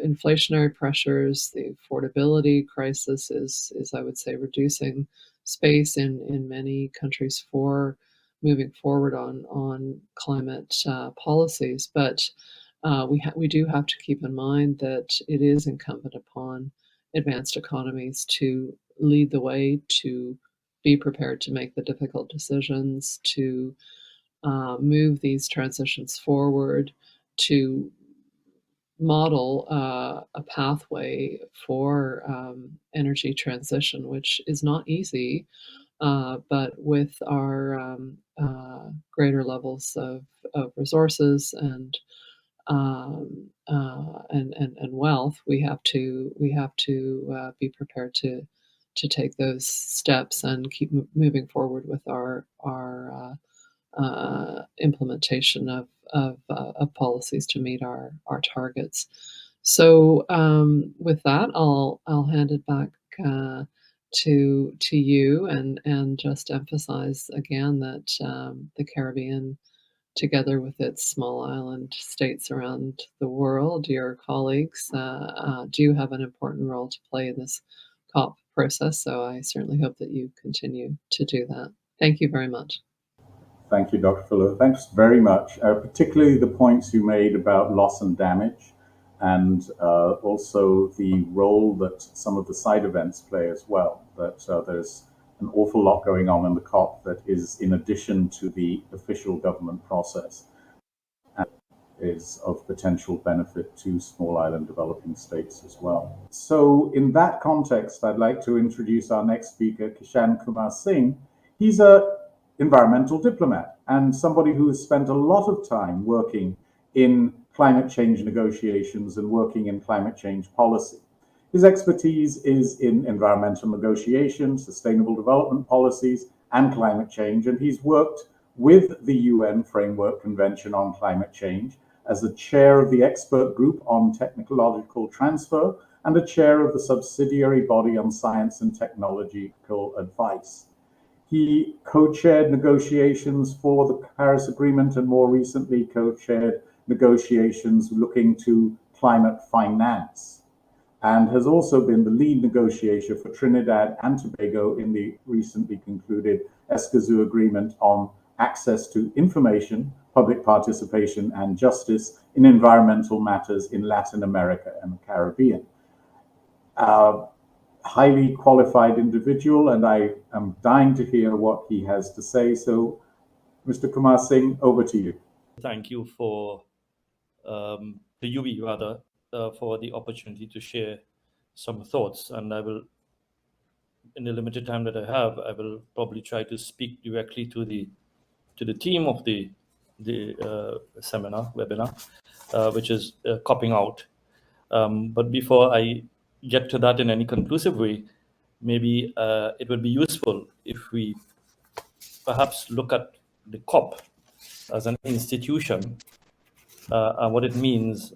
inflationary pressures, the affordability crisis is I would say, reducing space in many countries for moving forward on climate policies. But we do have to keep in mind that it is incumbent upon advanced economies to lead the way, to be prepared to make the difficult decisions, to move these transitions forward, to model a pathway for energy transition, which is not easy, but with our greater levels of resources and wealth, we have to be prepared to take those steps and keep moving forward with our implementation of policies to meet our targets. So with that, I'll hand it back to you, and just emphasize again that the Caribbean, together with its small island states around the world, your colleagues, do have an important role to play in this COP process. So I certainly hope that you continue to do that. Thank you very much. Thank you, Dr. Fuller. Thanks very much, particularly the points you made about loss and damage, and also the role that some of the side events play as well, that there's an awful lot going on in the COP that is in addition to the official government process, and is of potential benefit to small island developing states as well. So in that context, I'd like to introduce our next speaker, Kishan Kumar Singh. He's a environmental diplomat and somebody who has spent a lot of time working in climate change negotiations and working in climate change policy. His expertise is in environmental negotiations, sustainable development policies, and climate change, and he's worked with the UN Framework Convention on Climate Change as the chair of the expert group on technological transfer and a chair of the subsidiary body on science and technological advice. He co-chaired negotiations for the Paris Agreement and more recently co-chaired negotiations looking to climate finance, and has also been the lead negotiator for Trinidad and Tobago in the recently concluded Escazú Agreement on access to information, public participation, and justice in environmental matters in Latin America and the Caribbean. Highly qualified individual, and I am dying to hear what he has to say. So, Mr. Kumar Singh, over to you. Thank you for the UB rather for the opportunity to share some thoughts, and I will, in the limited time that I have, I will probably try to speak directly to the theme of the webinar, which is copping out. But before I get to that in any conclusive way, maybe it would be useful if we perhaps look at the COP as an institution and what it means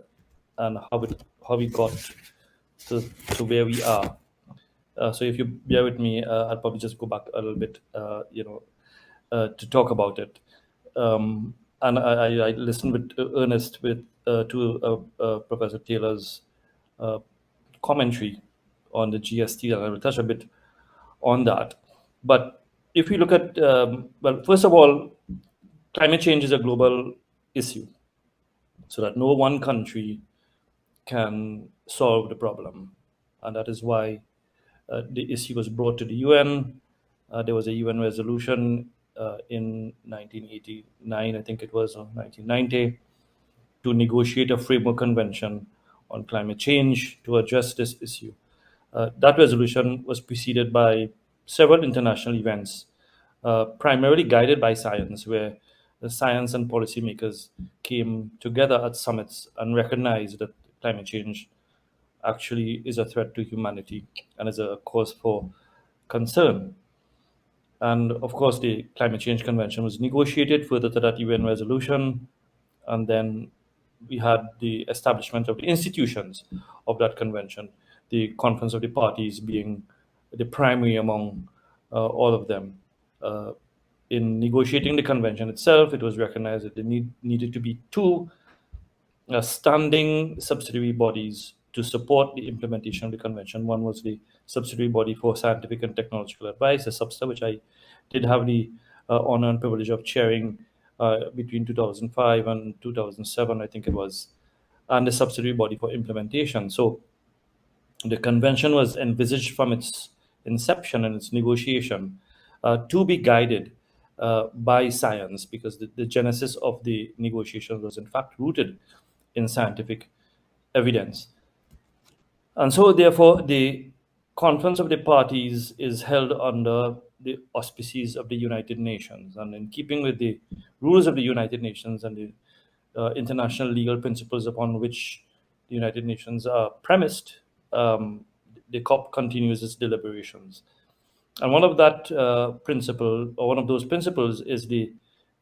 and how we got to where we are. So if you bear with me, I'll probably just go back a little bit, to talk about it. And I listened with earnest to Professor Taylor's commentary on the GST, and I will touch a bit on that. But if we look at, well, first of all, climate change is a global issue, so that no one country can solve the problem. And that is why the issue was brought to the UN. There was a UN resolution in 1989, I think it was, or 1990, to negotiate a framework convention on climate change to address this issue. That resolution was preceded by several international events, primarily guided by science, where the science and policymakers came together at summits and recognized that climate change actually is a threat to humanity and is a cause for concern. And of course, the Climate Change Convention was negotiated further to that UN resolution. And then we had the establishment of the institutions of that convention, the Conference of the Parties being the primary among all of them. In negotiating the convention itself, it was recognized that there needed to be two standing subsidiary bodies to support the implementation of the convention. One was the Subsidiary Body for Scientific and Technological Advice, the SUBSTA, which I did have the honor and privilege of chairing between 2005 and 2007, I think it was, and the Subsidiary Body for Implementation. So the convention was envisaged from its inception and its negotiation to be guided by science, because the genesis of the negotiation was in fact rooted in scientific evidence. And so, therefore, the Conference of the Parties is held under the auspices of the United Nations. And in keeping with the rules of the United Nations and the international legal principles upon which the United Nations are premised, the COP continues its deliberations. And one of that principle, or one of those principles, is the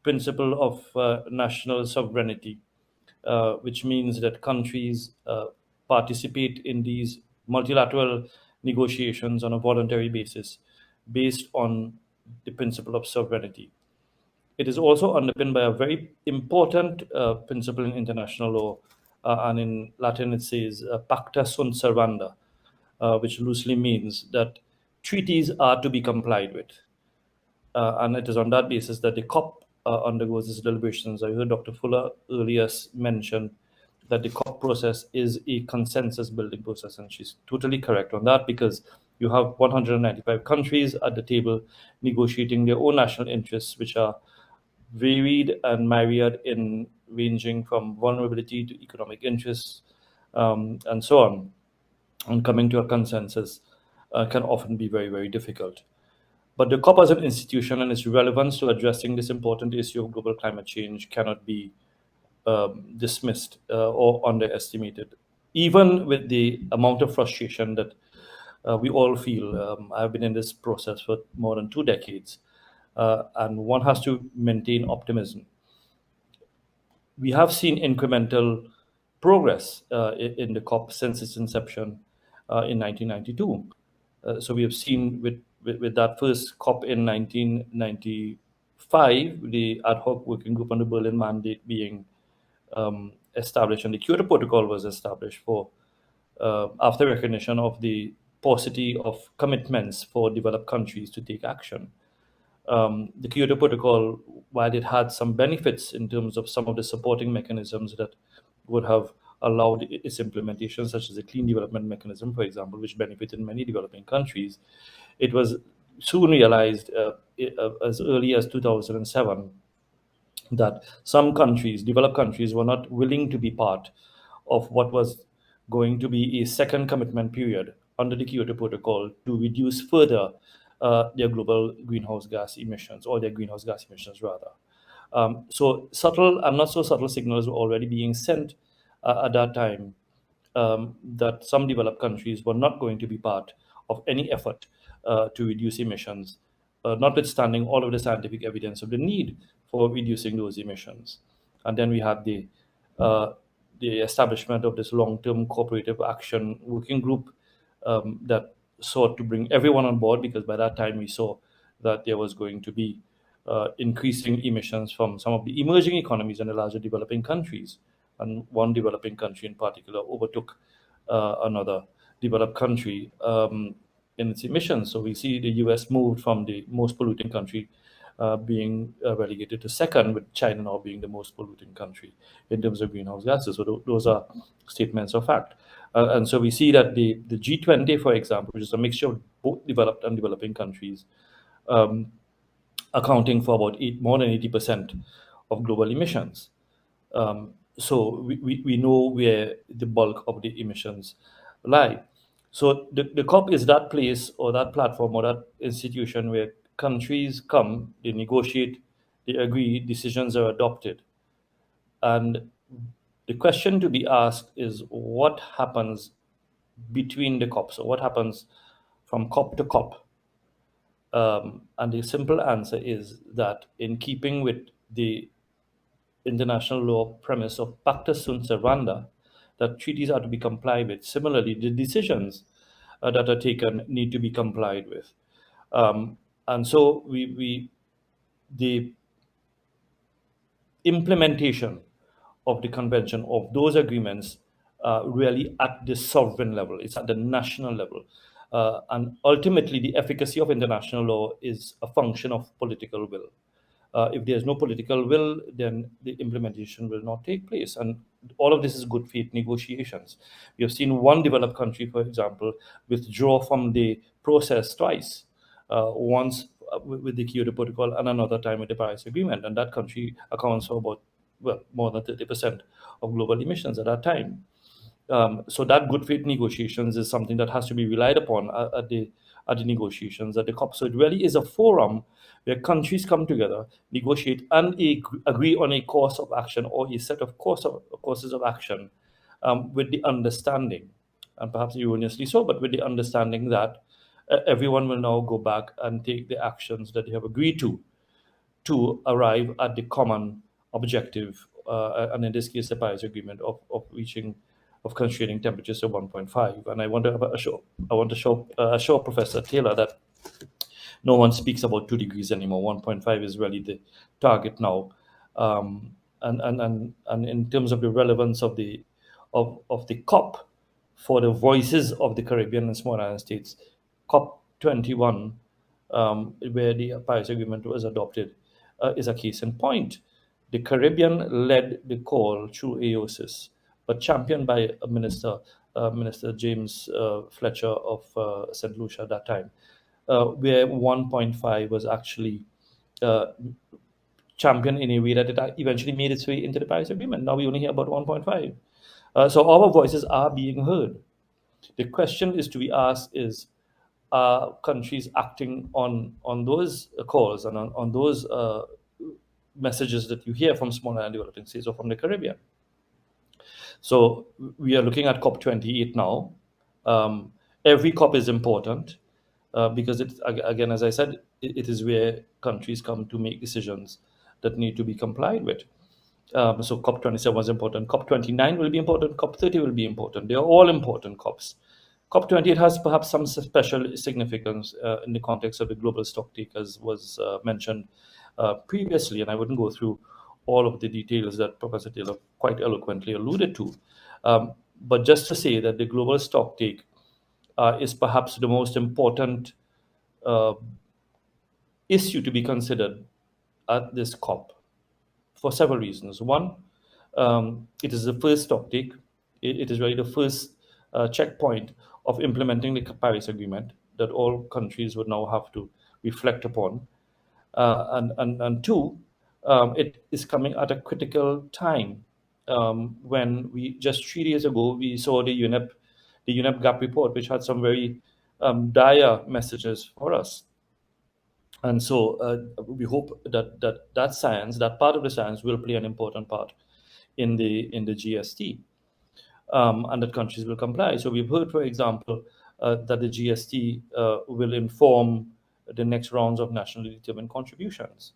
principle of national sovereignty, which means that countries participate in these multilateral negotiations on a voluntary basis based on the principle of sovereignty. It is also underpinned by a very important principle in international law, and in Latin it says pacta sunt servanda, which loosely means that treaties are to be complied with. And it is on that basis that the COP undergoes its deliberations. I heard Dr. Fuller earlier mention that the COP process is a consensus building process, and she's totally correct on that, because you have 195 countries at the table negotiating their own national interests, which are varied and myriad in ranging from vulnerability to economic interests, and so on. And coming to a consensus can often be very, very difficult. But the COP as an institution and its relevance to addressing this important issue of global climate change cannot be dismissed or underestimated, even with the amount of frustration that we all feel. I've been in this process for more than 2 decades, and one has to maintain optimism. We have seen incremental progress in the COP since its inception in 1992. So we have seen with that first COP in 1995, the ad hoc working group on the Berlin Mandate being established, and the Kyoto Protocol was established for after recognition of the paucity of commitments for developed countries to take action. The Kyoto Protocol, while it had some benefits in terms of some of the supporting mechanisms that would have allowed its implementation, such as the Clean Development Mechanism, for example, which benefited many developing countries, it was soon realized as early as 2007 that some countries, developed countries, were not willing to be part of what was going to be a second commitment period under the Kyoto Protocol to reduce further their global greenhouse gas emissions, or their greenhouse gas emissions rather. So subtle and not so subtle signals were already being sent at that time that some developed countries were not going to be part of any effort to reduce emissions, notwithstanding all of the scientific evidence of the need for reducing those emissions. And then we had the establishment of this long-term cooperative action working group that sought to bring everyone on board, because by that time we saw that there was going to be increasing emissions from some of the emerging economies and the larger developing countries. And one developing country in particular overtook another developed country in its emissions. So we see the US moved from the most polluting country being relegated to second, with China now being the most polluting country in terms of greenhouse gases. So those are statements of fact. And so we see that the G20, for example, which is a mixture of both developed and developing countries, accounting for about more than 80% of global emissions. So we know where the bulk of the emissions lie. So the COP is that place or that platform or that institution where countries come, they negotiate, they agree, decisions are adopted. And the question to be asked is what happens between the COPs? So what happens from COP to COP? And the simple answer is that in keeping with the international law premise of pacta sunt servanda, that treaties are to be complied with. Similarly, the decisions that are taken need to be complied with. And so the implementation of the convention, of those agreements, really at the sovereign level, it's at the national level. And ultimately, the efficacy of international law is a function of political will. If there's no political will, then the implementation will not take place. And all of this is good faith negotiations. We have seen one developed country, for example, withdraw from the process twice, once with the Kyoto Protocol and another time with the Paris Agreement. And that country accounts for about, well, more than 30% of global emissions at that time. So that good faith negotiations is something that has to be relied upon at the negotiations at the COP. So it really is a forum where countries come together, negotiate, and agree on a course of action or a set of courses of action, with the understanding, and perhaps erroneously so, but with the understanding that everyone will now go back and take the actions that they have agreed to arrive at the common objective, and in this case, the Paris Agreement of constraining temperatures to 1.5. And I want to assure Professor Taylor that no one speaks about 2 degrees anymore. 1.5 is really the target now. And in terms of the relevance of the COP for the voices of the Caribbean and small island states, COP21, where the Paris Agreement was adopted, is a case in point. The Caribbean led the call through AOSIS, but championed by Minister James Fletcher of St. Lucia at that time, where 1.5 was actually championed in a way that it eventually made its way into the Paris Agreement. Now we only hear about 1.5. So our voices are being heard. The question is to be asked is, are countries acting on those calls and on those messages that you hear from small and developing states or from the Caribbean? So we are looking at COP28 now. Every COP is important because it, again, as I said, it is where countries come to make decisions that need to be complied with. So COP27 was important. COP29 will be important. COP30 will be important. They are all important COPs. COP28 has perhaps some special significance in the context of the global stocktake, as was mentioned previously, and I wouldn't go through all of the details that Professor Taylor quite eloquently alluded to. But just to say that the global stocktake is perhaps the most important issue to be considered at this COP for several reasons. One, it is the first stocktake. It is really the first checkpoint of implementing the Paris Agreement that all countries would now have to reflect upon. And two, it is coming at a critical time when we just 3 days ago we saw the UNEP gap report, which had some very dire messages for us. And so we hope that science, that part of the science, will play an important part in the GST, and that countries will comply. So we've heard, for example, that the GST will inform the next rounds of nationally determined contributions.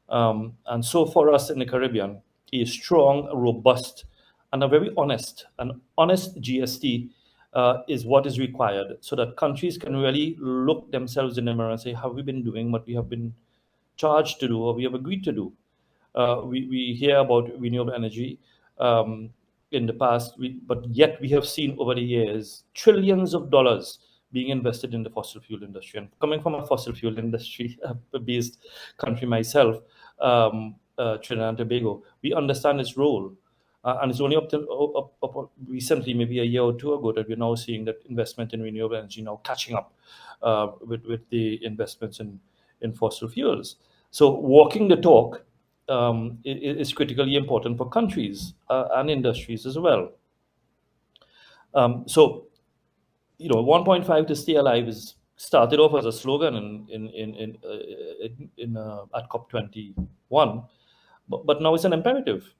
And so for us in the Caribbean, a strong, robust, and a very honest GST is what is required, so that countries can really look themselves in the mirror and say, have we been doing what we have been charged to do or we have agreed to do? We hear about renewable energy in the past, but yet we have seen over the years trillions of dollars being invested in the fossil fuel industry. And coming from a fossil fuel industry based country myself, Trinidad and Tobago, we understand its role. And it's only up recently, maybe a year or two ago, that we're now seeing that investment in renewable energy now catching up with the investments in fossil fuels. So walking the talk is critically important for countries and industries as well. So, 1.5 to stay alive is started off as a slogan at COP28, but now it's an imperative,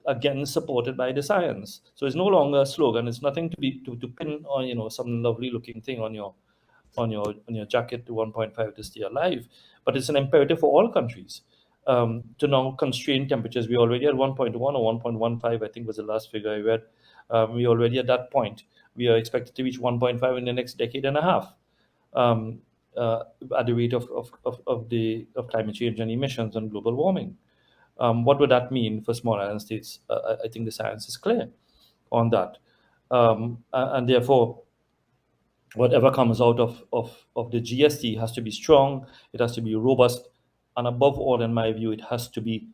again supported by the science. So it's no longer a slogan. It's nothing to pin on some lovely looking thing on your jacket to 1.5 to stay alive, but it's an imperative for all countries to now constrain temperatures. We're already at 1.1 or 1.15, I think was the last figure I read. We're already at that point. We are expected to reach 1.5 in the next decade and a half at the rate of climate change and emissions and global warming. What would that mean for small island states? I think the science is clear on that. And therefore, whatever comes out of the GST has to be strong, it has to be robust, and above all, in my view, it has to be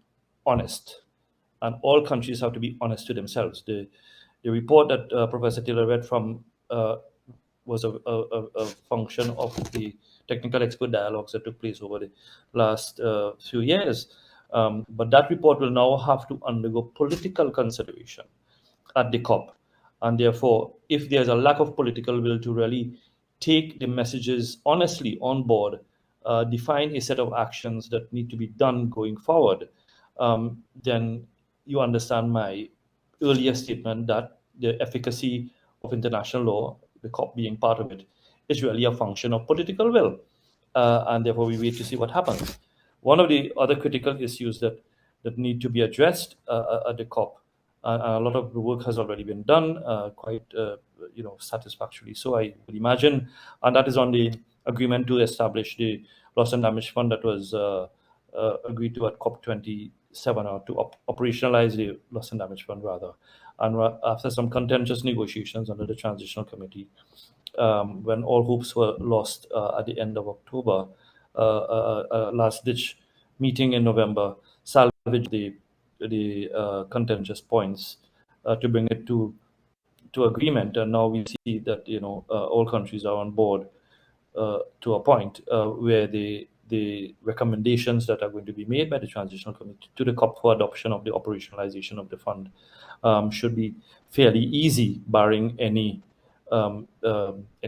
honest. And all countries have to be honest to themselves. The report that Professor Taylor read from was a function of the technical expert dialogues that took place over the last few years. But that report will now have to undergo political consideration at the COP. And therefore, if there's a lack of political will to really take the messages honestly on board, define a set of actions that need to be done going forward, then you understand my earlier statement that the efficacy of international law, the COP being part of it, is really a function of political will. And therefore, we wait to see what happens. One of the other critical issues that need to be addressed at the COP, a lot of the work has already been done, quite satisfactorily. So I would imagine, and that is on the agreement to establish the loss and damage fund that was agreed to at COP27, or to operationalize the loss and damage fund rather. And after some contentious negotiations under the transitional committee, when all hopes were lost at the end of October, last-ditch meeting in November salvaged the contentious points to bring it to agreement, and now we see that all countries are on board to a point where the recommendations that are going to be made by the transitional committee to the COP for adoption of the operationalization of the fund should be fairly easy, barring any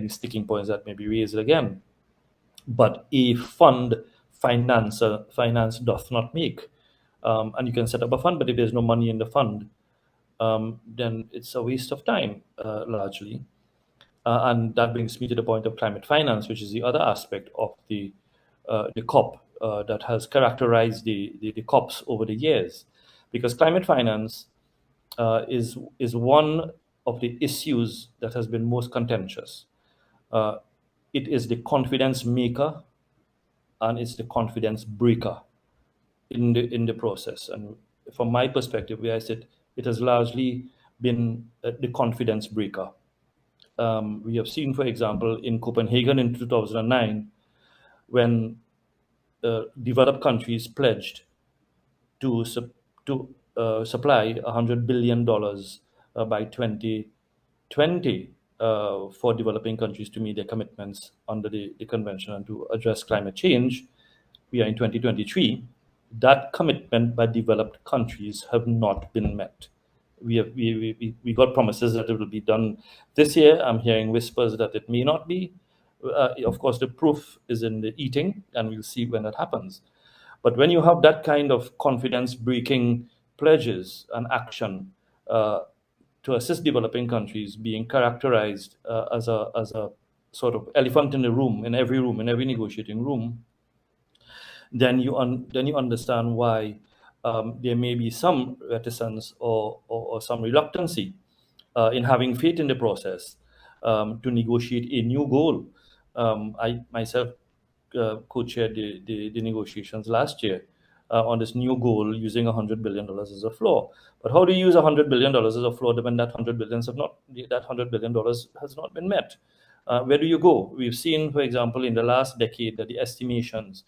sticking points that may be raised again. But a fund finance doth not make. And you can set up a fund, but if there's no money in the fund, then it's a waste of time, largely. And that brings me to the point of climate finance, which is the other aspect of the COP that has characterized the COPs over the years. Because climate finance is one of the issues that has been most contentious. It is the confidence maker and it's the confidence breaker in the process. And from my perspective, where I sit, it has largely been the confidence breaker. We have seen, for example, in Copenhagen in 2009, when developed countries pledged to supply $100 billion by 2020 for developing countries to meet their commitments under the convention and to address climate change. We are in 2023. That commitment by developed countries have not been met. We got promises that it will be done this year. I'm hearing whispers that it may not be. Of course, the proof is in the eating, and we'll see when that happens. But when you have that kind of confidence-breaking pledges and action to to assist developing countries being characterized as a sort of elephant in the room, in every negotiating room, then you understand why there may be some reticence or some reluctancy in having faith in the process to negotiate a new goal. I myself co-chaired the negotiations last year on this new goal using $100 billion as a floor. But how do you use $100 billion as a floor when that $100 billion has not been met? Where do you go? We've seen, for example, in the last decade that the estimations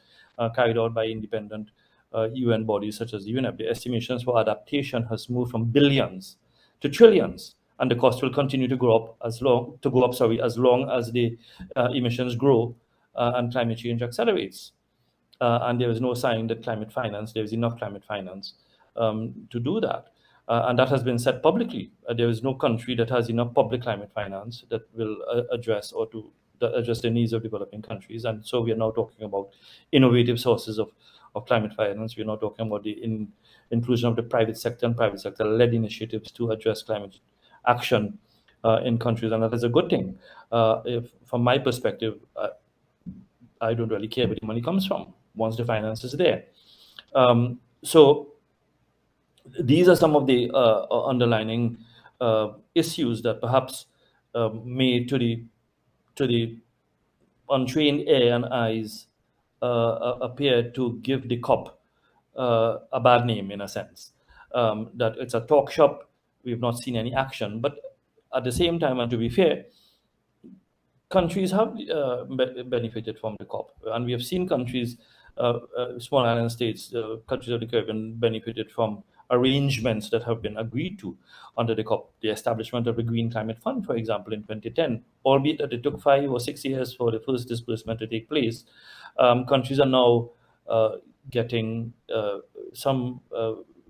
carried out by independent UN bodies such as the UNEP, the estimations for adaptation has moved from billions to trillions, and the cost will continue to go up as long as the emissions grow and climate change accelerates. And there is no sign that there is enough climate finance to do that. And that has been said publicly. There is no country that has enough public climate finance that will address the needs of developing countries. And so we are now talking about innovative sources of climate finance. We're now talking about the inclusion of the private sector and private sector-led initiatives to address climate action in countries, and that is a good thing. From my perspective, I don't really care where the money comes from once the finance is there. So these are some of the underlining issues that perhaps may to the untrained ear and eyes appear to give the COP a bad name, in a sense, that it's a talk shop. We've not seen any action, but at the same time, and to be fair, countries have benefited from the COP, and we have seen countries, small island states, countries of the Caribbean, benefited from arrangements that have been agreed to under the COP. The establishment of the Green Climate Fund, for example, in 2010, albeit that it took 5 or 6 years for the first disbursement to take place, countries are now getting some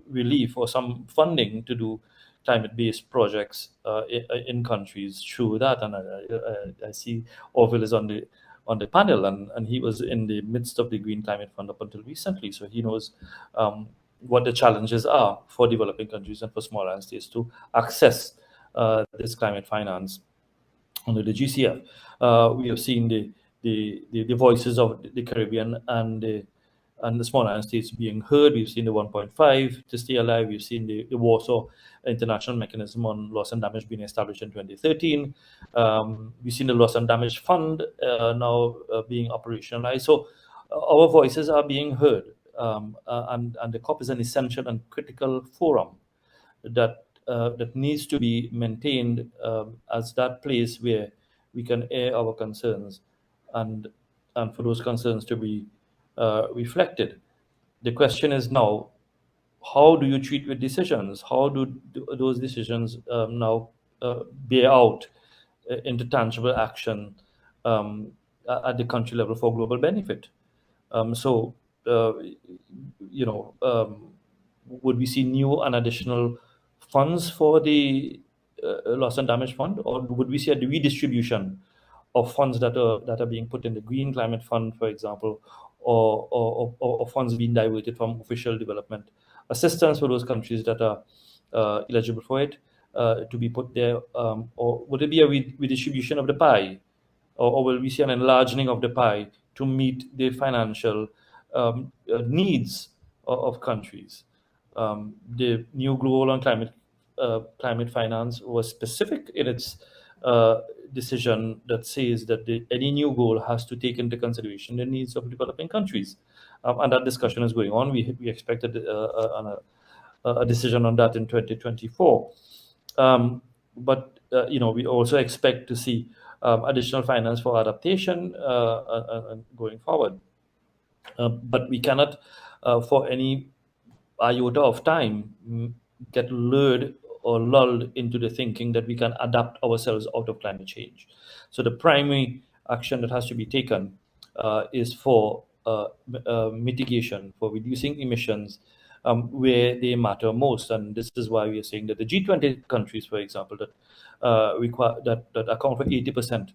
relief or some funding to do climate-based projects in countries through that. And I see Orville is on the panel, and he was in the midst of the Green Climate Fund up until recently, so he knows what the challenges are for developing countries and for small island states to access this climate finance under the GCF. We have seen the voices of the Caribbean and the small island states being heard. We've seen the 1.5 to stay alive. We've seen the Warsaw International Mechanism on Loss and Damage being established in 2013. We've seen the Loss and Damage Fund now being operationalized. So our voices are being heard, and the COP is an essential and critical forum that needs to be maintained as that place where we can air our concerns and for those concerns to be reflected. The question is now, how do you treat with decisions? How do those decisions now bear out into tangible action at the country level for global benefit? Would we see new and additional funds for the loss and damage fund, or would we see a redistribution of funds that are being put in the Green Climate Fund, for example, or funds being diverted from official development assistance for those countries that are eligible for it to be put there, or would it be a redistribution of the pie, or will we see an enlarging of the pie to meet the financial needs of countries? The new goal on climate finance was specific in its decision that says that any new goal has to take into consideration the needs of developing countries, and that discussion is going on. We expected a decision on that in 2024, but we also expect to see additional finance for adaptation going forward. But we cannot, for any iota of time, get lured or lulled into the thinking that we can adapt ourselves out of climate change. So the primary action that has to be taken is for mitigation, for reducing emissions where they matter most. And this is why we are saying that the G20 countries, for example, that account for 80%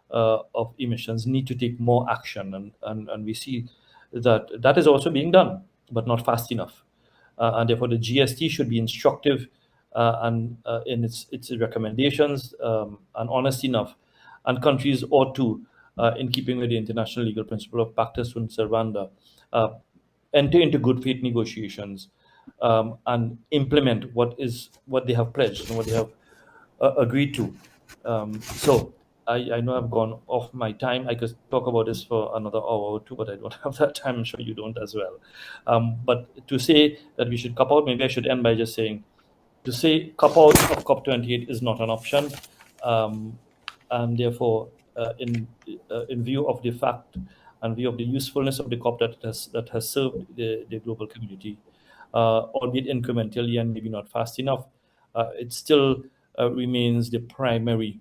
of emissions need to take more action. And we see that is also being done, but not fast enough. And therefore the GST should be instructive and in its recommendations, and honest enough. And countries ought to, in keeping with the international legal principle of pacta sunt servanda, enter into good faith negotiations and implement what they have pledged and what they have agreed to. So I know I've gone off my time. I could talk about this for another hour or two, but I don't have that time. I'm sure you don't as well. But to say that we should cop out, maybe I should end by just saying, to say cop out of COP28 is not an option, and therefore, in view of the fact and view of the usefulness of the COP that has served the global community, albeit incrementally and maybe not fast enough, it still remains the primary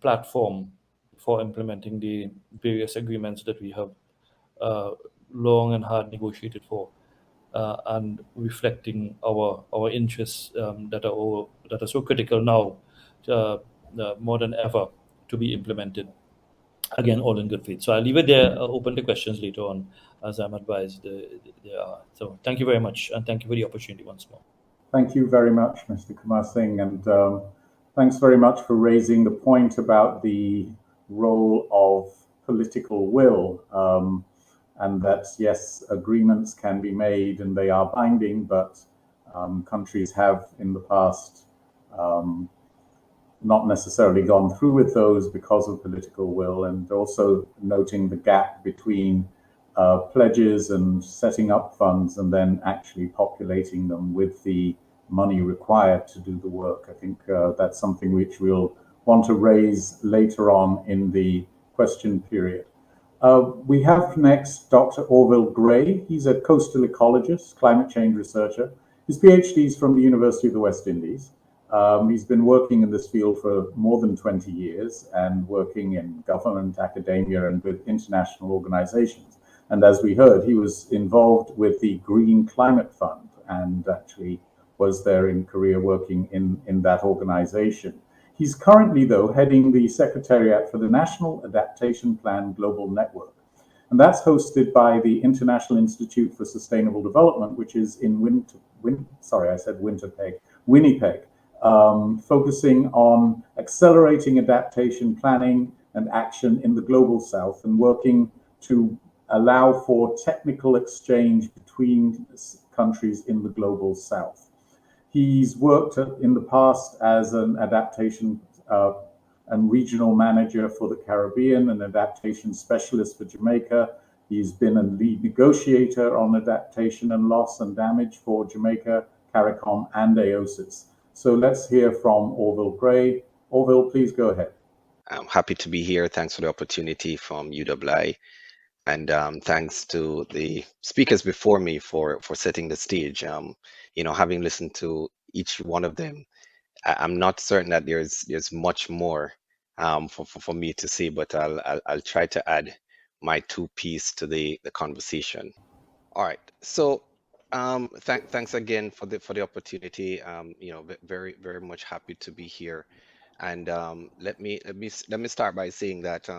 platform for implementing the various agreements that we have long and hard negotiated for, and reflecting our interests that are so critical now, more than ever, to be implemented. Again, all in good faith. So I'll leave it there, open to questions later on, as I'm advised there are. So thank you very much, and thank you for the opportunity once more. Thank you very much, Mr. Kumar Singh, and thanks very much for raising the point about the role of political will, and that, yes, agreements can be made and they are binding, but countries have in the past not necessarily gone through with those because of political will, and also noting the gap between pledges and setting up funds and then actually populating them with the money required to do the work. I think that's something which we'll want to raise later on in the question period. We have next Dr. Orville Gray. He's a coastal ecologist, climate change researcher. His PhD is from the University of the West Indies. He's been working in this field for more than 20 years and working in government, academia, and with international organizations. And as we heard, he was involved with the Green Climate Fund and actually was there in Korea working in that organization. He's currently, though, heading the Secretariat for the National Adaptation Plan Global Network. And that's hosted by the International Institute for Sustainable Development, which is in Winnipeg, focusing on accelerating adaptation planning and action in the global south and working to allow for technical exchange between countries in the global south. He's worked in the past as an adaptation and regional manager for the Caribbean, an adaptation specialist for Jamaica. He's been a lead negotiator on adaptation and loss and damage for Jamaica, CARICOM, and AOSIS. So let's hear from Orville Gray. Orville, please go ahead. I'm happy to be here. Thanks for the opportunity from UWI. And thanks to the speakers before me for setting the stage. Having listened to each one of them, I'm not certain that there's much more for me to say, but I'll try to add my two piece to the conversation. All right. So thanks again for the opportunity. Very very much happy to be here. And let me start by saying that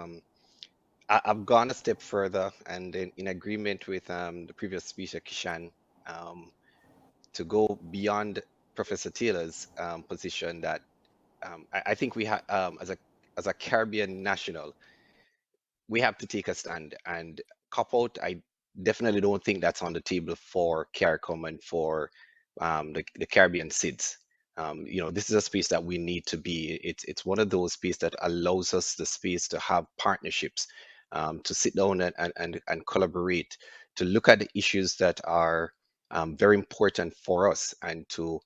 I've gone a step further, and in agreement with the previous speaker, Kishan, to go beyond Professor Taylor's position that I think we have, as a Caribbean national, we have to take a stand and cop out. I definitely don't think that's on the table for CARICOM and for the Caribbean SIDS. This is a space that we need to be. It's one of those spaces that allows us the space to have partnerships, to sit down and collaborate, to look at the issues that are very important for us, and to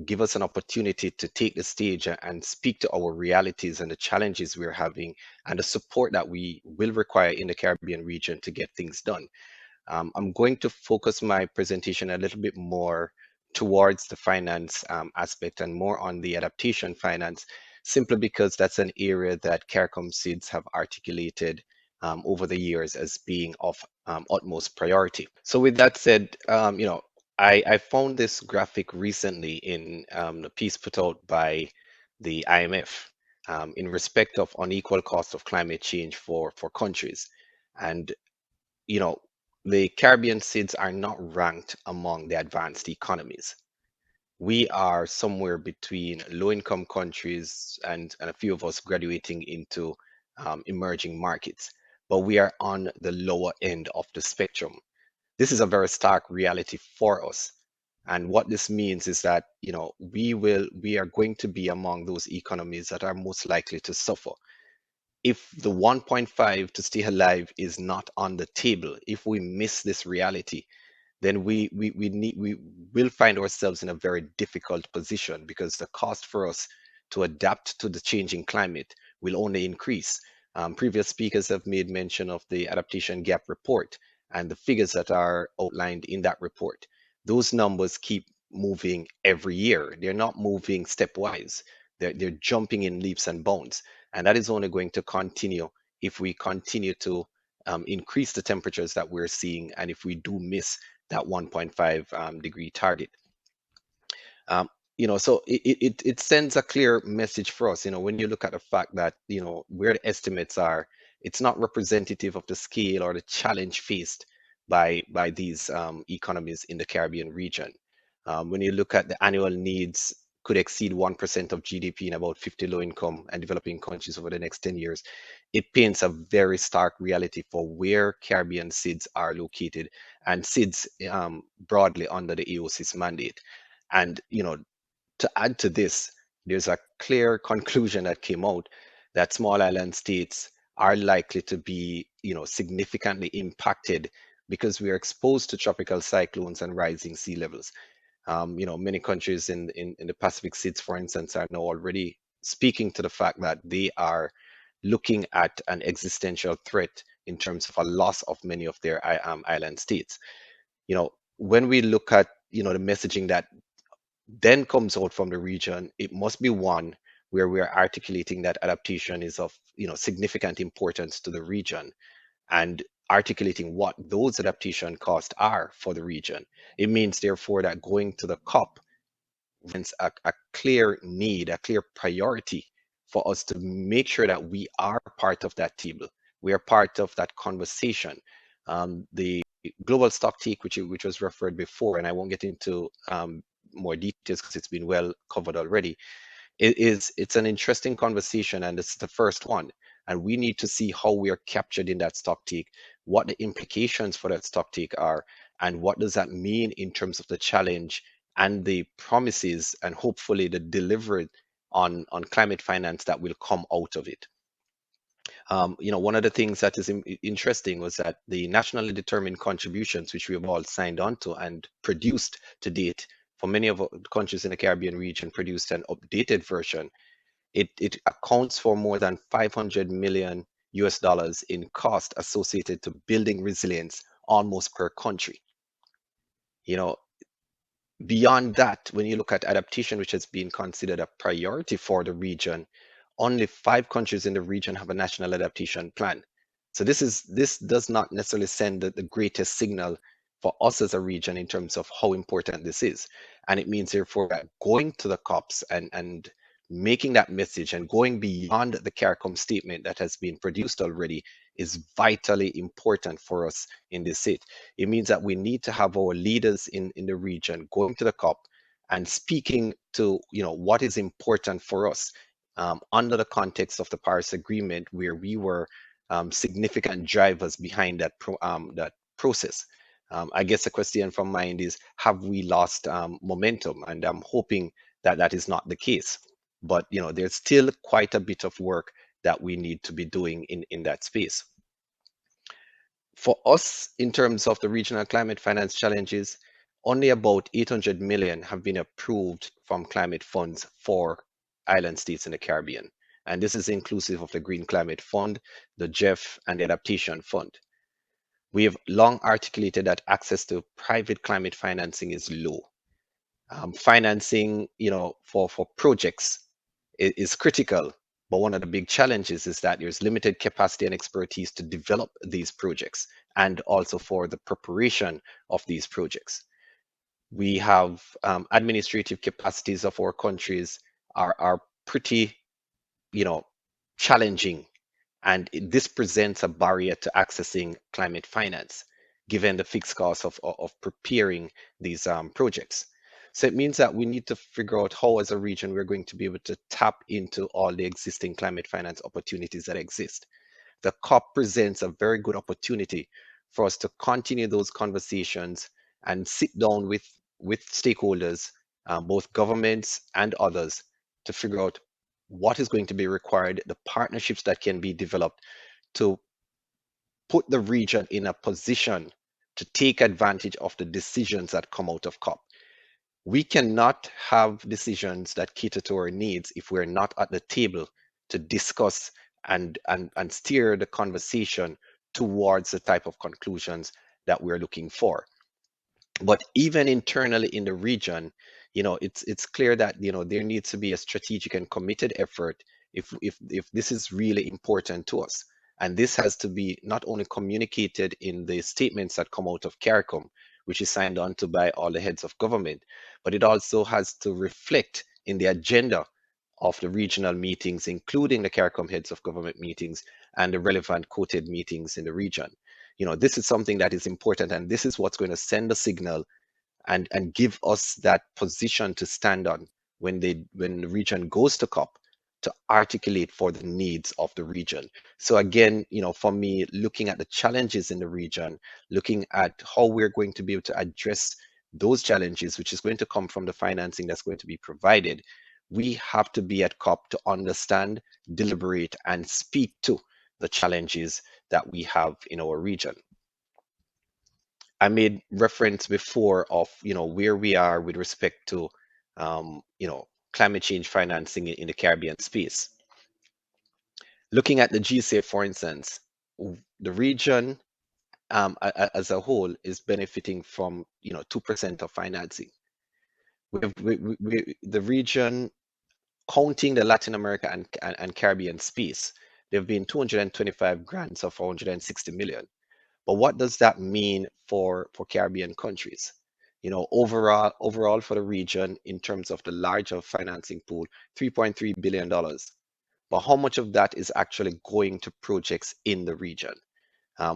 give us an opportunity to take the stage and speak to our realities and the challenges we're having and the support that we will require in the Caribbean region to get things done. I'm going to focus my presentation a little bit more towards the finance aspect and more on the adaptation finance, simply because that's an area that CARICOM SIDS have articulated over the years as being of utmost priority. So with that said, I found this graphic recently in the piece put out by the IMF in respect of unequal cost of climate change for countries. And, the Caribbean SIDS are not ranked among the advanced economies. we are somewhere between low-income countries and a few of us graduating into emerging markets, but we are on the lower end of the spectrum. This is a very stark reality for us. And what this means is that, we are going to be among those economies that are most likely to suffer. If the 1.5 to stay alive is not on the table, if we miss this reality, then we will find ourselves in a very difficult position, because the cost for us to adapt to the changing climate will only increase. Previous speakers have made mention of the adaptation gap report and the figures that are outlined in that report. Those numbers keep moving every year. They're not moving stepwise. They're jumping in leaps and bounds. And that is only going to continue if we continue to increase the temperatures that we're seeing, and if we do miss that 1.5 degree target. Um, so it sends a clear message for us, when you look at the fact that, where the estimates are, it's not representative of the scale or the challenge faced by these economies in the Caribbean region. When you look at the annual needs could exceed 1% of GDP in about 50 low-income and developing countries over the next 10 years, it paints a very stark reality for where Caribbean SIDS are located, and SIDS broadly under the AOC's mandate. And, to add to this, there's a clear conclusion that came out that small island states are likely to be, significantly impacted because we are exposed to tropical cyclones and rising sea levels. Many countries in the Pacific SIDS, for instance, are now already speaking to the fact that they are looking at an existential threat in terms of a loss of many of their island states. When we look at, the messaging that then comes out from the region, it must be one where we are articulating that adaptation is of, significant importance to the region, and articulating what those adaptation costs are for the region. It means, therefore, that going to the COP represents a clear need, a clear priority for us to make sure that we are part of that table. We are part of that conversation. The global stocktake, which was referred before, and I won't get into more details because it's been well covered already. It's an interesting conversation, and it's the first one. And we need to see how we are captured in that stocktake, what the implications for that stocktake are, and what does that mean in terms of the challenge and the promises and hopefully the delivery on climate finance that will come out of it. One of the things that is interesting was that the nationally determined contributions, which we have all signed on to and produced to date, for many of the countries in the Caribbean region, produced an updated version. It accounts for more than $500 million US in cost associated to building resilience almost per country. Beyond that, when you look at adaptation, which has been considered a priority for the region, only 5 countries in the region have a national adaptation plan. So this does not necessarily send the greatest signal for us as a region in terms of how important this is. And it means, therefore, that going to the COPs and making that message and going beyond the CARICOM statement that has been produced already is vitally important for us in this state. It means that we need to have our leaders in the region going to the COP and speaking to what is important for us under the context of the Paris Agreement, where we were significant drivers behind that process. I guess the question from mind is, have we lost momentum? And I'm hoping that that is not the case. But there's still quite a bit of work that we need to be doing in that space. For us, in terms of the regional climate finance challenges, only about 800 million have been approved from climate funds for island states in the Caribbean. And this is inclusive of the Green Climate Fund, the GEF, and the Adaptation Fund. We have long articulated that access to private climate financing is low. Financing, for projects is critical, but one of the big challenges is that there's limited capacity and expertise to develop these projects, and also for the preparation of these projects. We have administrative capacities of our countries are pretty, challenging, and this presents a barrier to accessing climate finance, given the fixed cost of preparing these projects. So it means that we need to figure out how, as a region, we're going to be able to tap into all the existing climate finance opportunities that exist. The COP presents a very good opportunity for us to continue those conversations and sit down with stakeholders, both governments and others, to figure out what is going to be required, the partnerships that can be developed to put the region in a position to take advantage of the decisions that come out of COP. We cannot have decisions that cater to our needs if we're not at the table to discuss and steer the conversation towards the type of conclusions that we're looking for. But even internally in the region, it's clear that there needs to be a strategic and committed effort if this is really important to us. And this has to be not only communicated in the statements that come out of CARICOM, which is signed on to by all the heads of government, but it also has to reflect in the agenda of the regional meetings, including the CARICOM heads of government meetings and the relevant quoted meetings in the region. This is something that is important, and this is what's going to send a signal and give us that position to stand on when the region goes to COP, to articulate for the needs of the region. So again, for me, looking at the challenges in the region, looking at how we're going to be able to address those challenges, which is going to come from the financing that's going to be provided, we have to be at COP to understand, deliberate, and speak to the challenges that we have in our region. I made reference before of where we are with respect to climate change financing in the Caribbean space. Looking at the GCF, for instance, the region as a whole is benefiting from 2% of financing. The region, counting the Latin America and Caribbean space, there have been 225 grants of 460 million. But what does that mean for Caribbean countries? Overall for the region, in terms of the larger financing pool, $3.3 billion. But how much of that is actually going to projects in the region?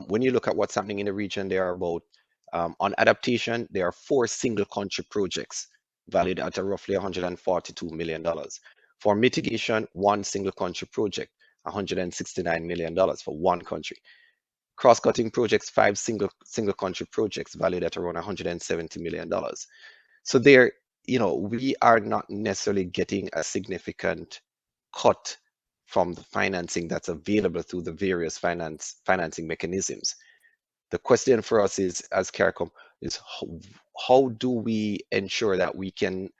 When you look at what's happening in the region, there are about, on adaptation, there are 4 single country projects valued at roughly $142 million. For mitigation, 1 single country project, $169 million for 1 country. Cross-cutting projects, 5 single country projects valued at around $170 million. So there, we are not necessarily getting a significant cut from the financing that's available through the various financing mechanisms. The question for us is, as CARICOM, is how do we ensure that we can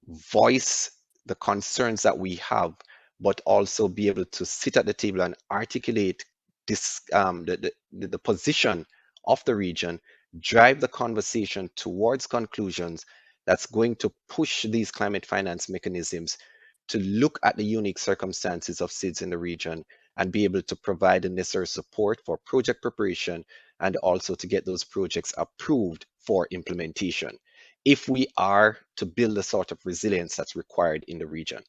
voice the concerns that we have, but also be able to sit at the table and articulate this, the position of the region, drive the conversation towards conclusions that's going to push these climate finance mechanisms to look at the unique circumstances of SIDS in the region and be able to provide the necessary support for project preparation and also to get those projects approved for implementation, if we are to build the sort of resilience that's required in the region.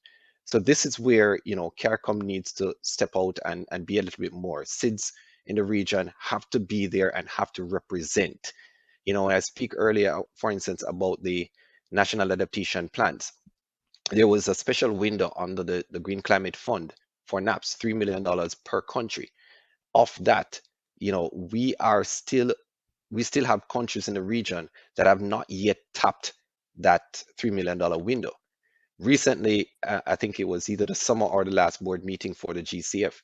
So this is where, CARICOM needs to step out and be a little bit more. SIDS in the region have to be there and have to represent. I speak earlier, for instance, about the national adaptation plans. There was a special window under the Green Climate Fund for NAPS, $3 million per country. Of that, we still have countries in the region that have not yet tapped that $3 million window. Recently, I think it was either the summer or the last board meeting for the GCF,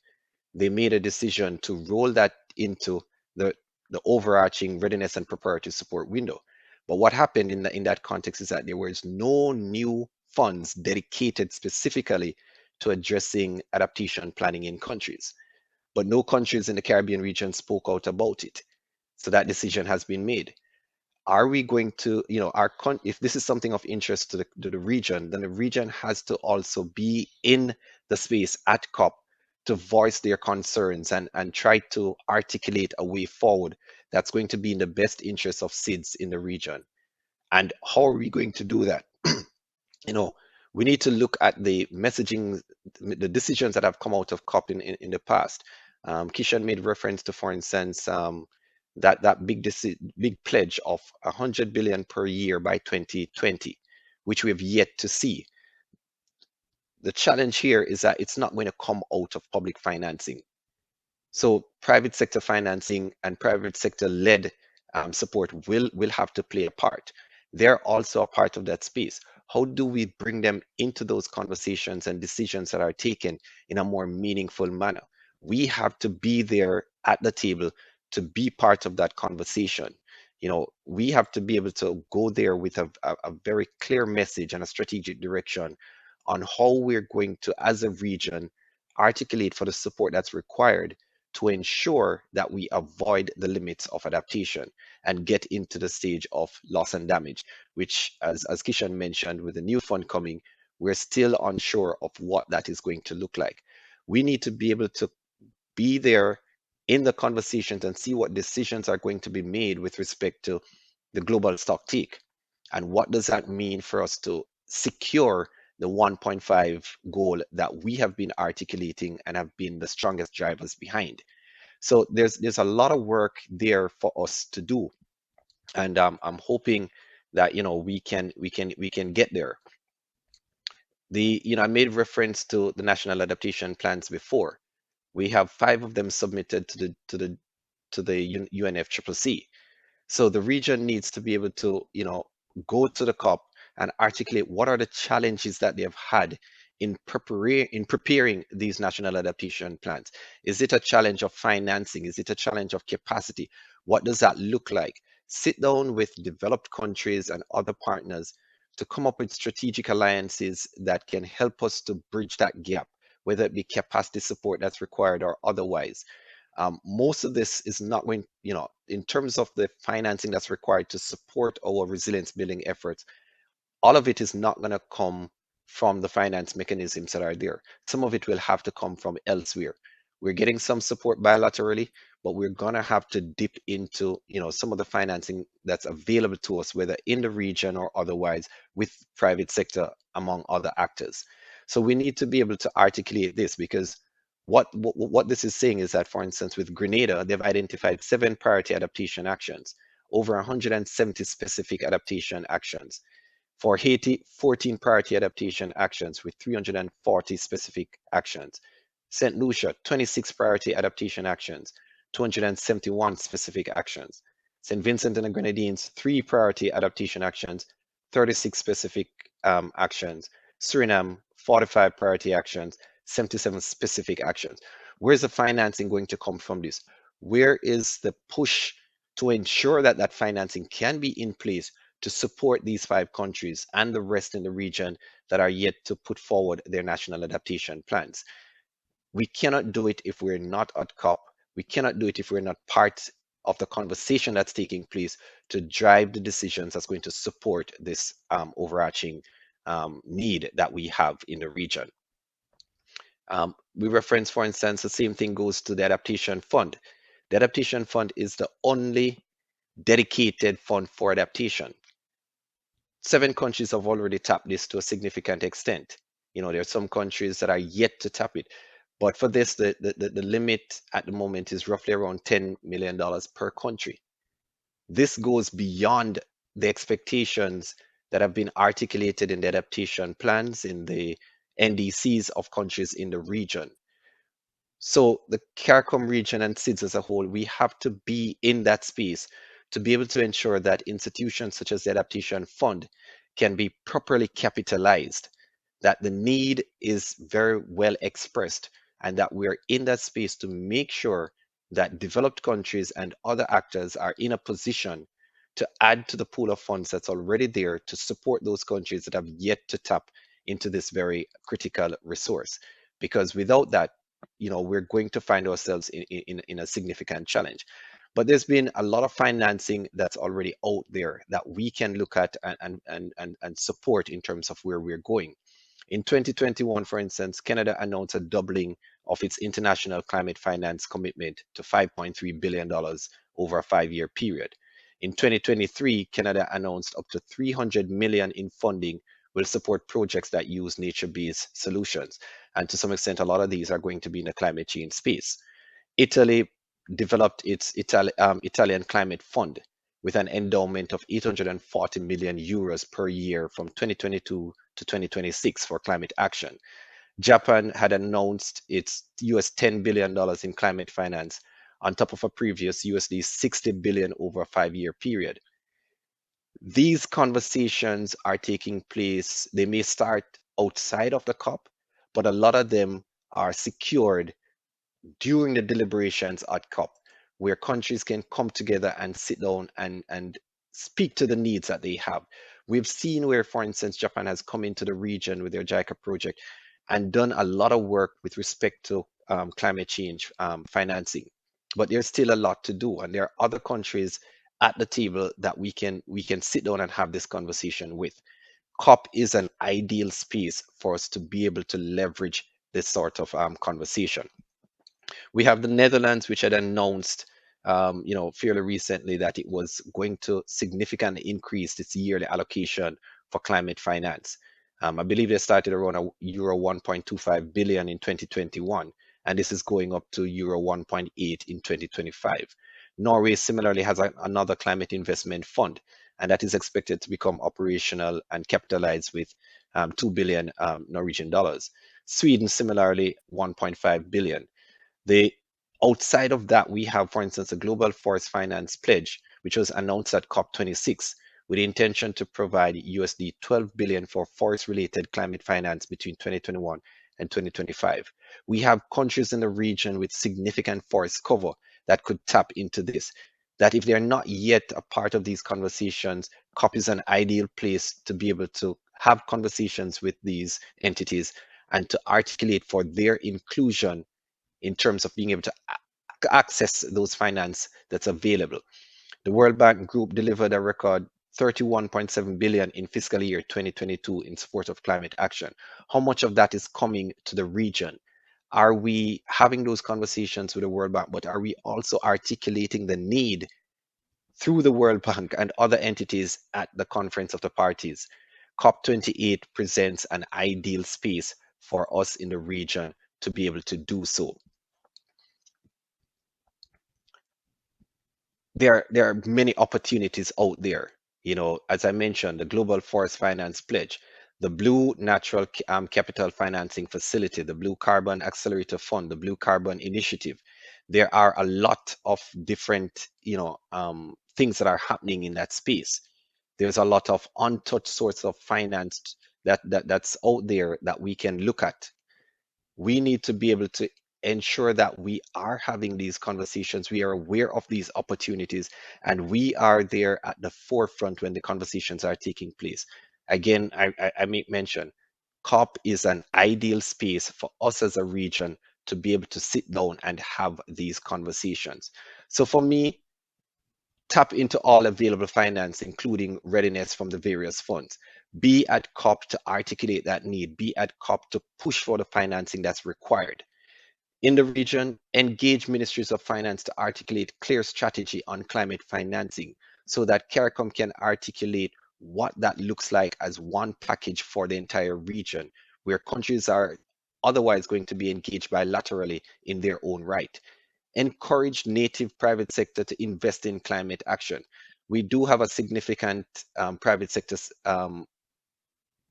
they made a decision to roll that into the overarching readiness and preparatory support window. But what happened in that context is that there was no new funds dedicated specifically to addressing adaptation planning in countries. But no countries in the Caribbean region spoke out about it. So that decision has been made. Are we going to, if this is something of interest to the region, then the region has to also be in the space at COP to voice their concerns and try to articulate a way forward that's going to be in the best interest of SIDS in the region. And how are we going to do that? We need to look at the messaging, the decisions that have come out of COP in the past. Kishan made reference to, for instance, that big pledge of 100 billion per year by 2020. which we have yet to see. The challenge here is that it's not going to come out of public financing. So private sector financing and private sector led support will have to play a part. They're also a part of that space. How do we bring them into those conversations and decisions that are taken in a more meaningful manner? We have to be there at the table to be part of that conversation. You know, we have to be able to go there with a very clear message and a strategic direction on how we're going to, as a region, articulate for the support that's required to ensure that we avoid the limits of adaptation and get into the stage of loss and damage, which, as Kishan mentioned, with the new fund coming, we're still unsure of what that is going to look like. We need to be able to be there in the conversations and see what decisions are going to be made with respect to the global stock take. And what does that mean for us to secure the 1.5 goal that we have been articulating and have been the strongest drivers behind? So there's a lot of work there for us to do, and I'm hoping that we can get there. I made reference to the national adaptation plans before. We have 5 of them submitted to the UNFCCC. So the region needs to be able to, go to the COP and articulate what are the challenges that they have had in preparing these national adaptation plans. Is it a challenge of financing? Is it a challenge of capacity? What does that look like? Sit down with developed countries and other partners to come up with strategic alliances that can help us to bridge that gap, whether it be capacity support that's required or otherwise. Most of this is not going, in terms of the financing that's required to support our resilience building efforts, all of it is not going to come from the finance mechanisms that are there. Some of it will have to come from elsewhere. We're getting some support bilaterally, but we're going to have to dip into, some of the financing that's available to us, whether in the region or otherwise, with private sector, among other actors. So we need to be able to articulate this, because what this is saying is that, for instance, with Grenada, they've identified 7 priority adaptation actions, over 170 specific adaptation actions. For Haiti, 14 priority adaptation actions with 340 specific actions. St. Lucia, 26 priority adaptation actions, 271 specific actions. St. Vincent and the Grenadines, 3 priority adaptation actions, 36 specific actions. Suriname, 45 priority actions, 77 specific actions. Where's the financing going to come from this? Where is the push to ensure that that financing can be in place to support these 5 countries and the rest in the region that are yet to put forward their national adaptation plans? We cannot do it if we're not at COP. We cannot do it if we're not part of the conversation that's taking place to drive the decisions that's going to support this overarching need that we have in the region. We reference, for instance, the same thing goes to the Adaptation Fund. The Adaptation Fund is the only dedicated fund for adaptation. 7 countries have already tapped this to a significant extent. There are some countries that are yet to tap it. But for this, the limit at the moment is roughly around $10 million per country. This goes beyond the expectations that have been articulated in the adaptation plans in the NDCs of countries in the region. So the CARICOM region and SIDS as a whole, we have to be in that space to be able to ensure that institutions such as the Adaptation Fund can be properly capitalized, that the need is very well expressed, and that we're in that space to make sure that developed countries and other actors are in a position to add to the pool of funds that's already there to support those countries that have yet to tap into this very critical resource. Because without that, we're going to find ourselves in a significant challenge. But there's been a lot of financing that's already out there that we can look at and support in terms of where we're going. In 2021, for instance, Canada announced a doubling of its international climate finance commitment to $5.3 billion over a 5-year period. In 2023, Canada announced up to $300 million in funding will support projects that use nature-based solutions. And to some extent, a lot of these are going to be in the climate change space. Italy developed its Italian Climate Fund. with an endowment of 840 million euros per year from 2022 to 2026 for climate action. Japan had announced its US $10 billion in climate finance on top of a previous USD 60 billion over a 5-year period. These conversations are taking place. They may start outside of the COP, but a lot of them are secured during the deliberations at COP, where countries can come together and sit down and speak to the needs that they have. We've seen where, for instance, Japan has come into the region with their JICA project and done a lot of work with respect to climate change financing. But there's still a lot to do, and there are other countries at the table that we can sit down and have this conversation with. COP is an ideal space for us to be able to leverage this sort of conversation. We have the Netherlands, which had announced, fairly recently that it was going to significantly increase its yearly allocation for climate finance. I believe they started around euro 1.25 billion in 2021, and this is going up to euro 1.8 in 2025. Norway similarly has another climate investment fund, and that is expected to become operational and capitalized with 2 billion Norwegian dollars. Sweden similarly 1.5 billion. Outside of that, we have, for instance, a Global Forest Finance Pledge, which was announced at COP26 with the intention to provide USD 12 billion for forest-related climate finance between 2021 and 2025. We have countries in the region with significant forest cover that could tap into this, that if they're not yet a part of these conversations, COP is an ideal place to be able to have conversations with these entities and to articulate for their inclusion in terms of being able to access those finance that's available. The World Bank Group delivered a record 31.7 billion in fiscal year 2022 in support of climate action. How much of that is coming to the region? Are we having those conversations with the World Bank, but are we also articulating the need through the World Bank and other entities at the Conference of the Parties? COP28 presents an ideal space for us in the region to be able to do so. There are many opportunities out there. As I mentioned, the Global Forest Finance Pledge, the Blue Natural Capital Financing Facility, the Blue Carbon Accelerator Fund, the Blue Carbon Initiative. There are a lot of different, things that are happening in that space. There's a lot of untouched source of finance that's out there that we can look at. We need to be able to ensure that we are having these conversations, we are aware of these opportunities, and we are there at the forefront when the conversations are taking place. Again, I make mention, COP is an ideal space for us as a region to be able to sit down and have these conversations. So for me, tap into all available finance, including readiness from the various funds. Be at COP to articulate that need. Be at COP to push for the financing that's required. In the region, engage ministries of finance to articulate clear strategy on climate financing so that CARICOM can articulate what that looks like as one package for the entire region, where countries are otherwise going to be engaged bilaterally in their own right. Encourage native private sector to invest in climate action. We do have a significant private sector